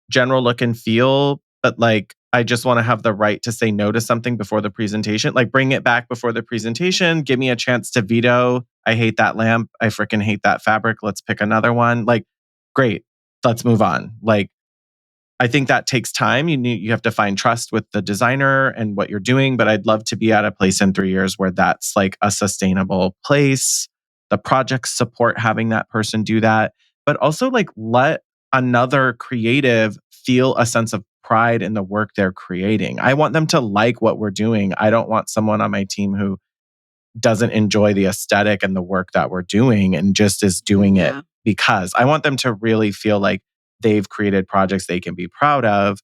Speaker 1: general look and feel, but like I just want to have the right to say no to something before the presentation. Like bring it back before the presentation, give me a chance to veto. I hate that lamp. I freaking hate that fabric. Let's pick another one. Like, great. Let's move on. Like, I think that takes time. You have to find trust with the designer and what you're doing, but I'd love to be at a place in 3 years where that's like a sustainable place. The projects support having that person do that, but also like let another creative feel a sense of pride in the work they're creating. I want them to like what we're doing. I don't want someone on my team who doesn't enjoy the aesthetic and the work that we're doing and just is doing it
Speaker 2: Yeah.
Speaker 1: because I want them to really feel like they've created projects they can be proud of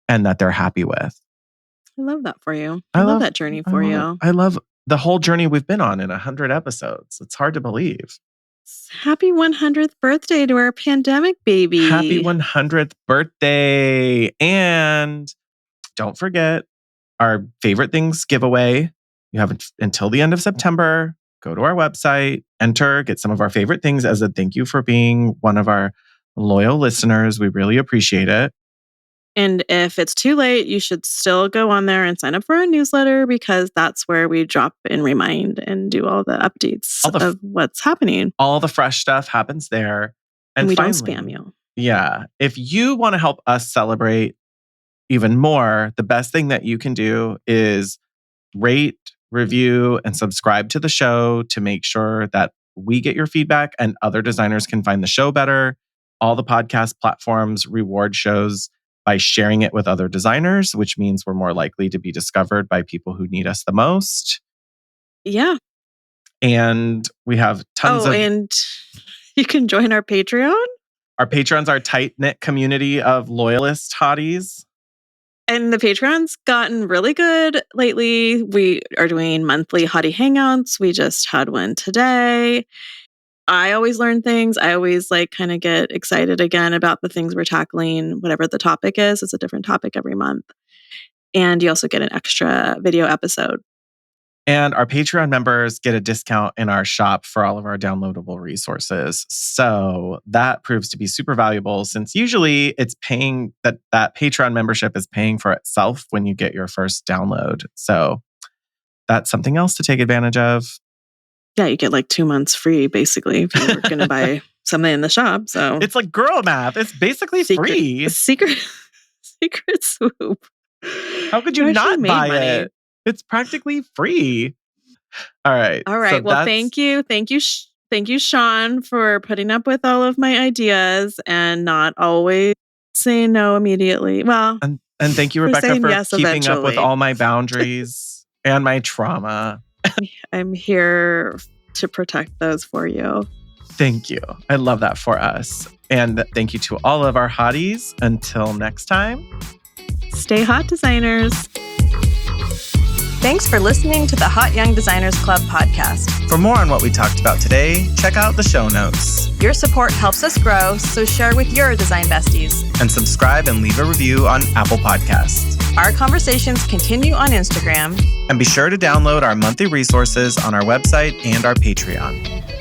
Speaker 1: and that they're happy with.
Speaker 2: I love that for you. I love that journey for you.
Speaker 1: I love the whole journey we've been on in 100 episodes. It's hard to believe.
Speaker 2: Happy 100th birthday to our pandemic baby.
Speaker 1: Happy 100th birthday. And don't forget our favorite things giveaway. You have until the end of September. Go to our website, enter, get some of our favorite things as a thank you for being one of our loyal listeners. We really appreciate it.
Speaker 2: And if it's too late, you should still go on there and sign up for our newsletter because that's where we drop and remind and do all the updates of what's happening.
Speaker 1: All the fresh stuff happens there.
Speaker 2: And we
Speaker 1: finally,
Speaker 2: don't spam you.
Speaker 1: Yeah. If you want to help us celebrate even more, the best thing that you can do is rate, review, and subscribe to the show to make sure that we get your feedback and other designers can find the show better. All the podcast platforms reward shows by sharing it with other designers, which means we're more likely to be discovered by people who need us the most.
Speaker 2: Yeah.
Speaker 1: And we have tons of...
Speaker 2: and you can join our Patreon.
Speaker 1: Our Patreon's our tight-knit community of loyalist hotties.
Speaker 2: And the Patreon's gotten really good lately. We are doing monthly hottie hangouts. We just had one today. I always learn things. I always like kind of get excited again about the things we're tackling, whatever the topic is. It's a different topic every month. And you also get an extra video episode.
Speaker 1: And our Patreon members get a discount in our shop for all of our downloadable resources. So that proves to be super valuable since usually it's paying that Patreon membership is paying for itself when you get your first download. So that's something else to take advantage of.
Speaker 2: Yeah, you get like 2 months free basically if you were going to buy something in the shop. So
Speaker 1: it's like girl math. It's basically free.
Speaker 2: Secret swoop.
Speaker 1: How could you not buy it? It's practically free. All right.
Speaker 2: So well, thank you. Thank you, Sean, for putting up with all of my ideas and not always saying no immediately. Well,
Speaker 1: and thank you, Rebecca, for keeping up with all my boundaries and my trauma.
Speaker 2: I'm here to protect those for you.
Speaker 1: Thank you. I love that for us. And thank you to all of our hotties. Until next time.
Speaker 2: Stay hot, designers.
Speaker 3: Thanks for listening to the Hot Young Designers Club podcast.
Speaker 1: For more on what we talked about today, check out the show notes.
Speaker 3: Your support helps us grow, so share with your design besties.
Speaker 1: And subscribe and leave a review on Apple Podcasts.
Speaker 3: Our conversations continue on Instagram.
Speaker 1: And be sure to download our monthly resources on our website and our Patreon.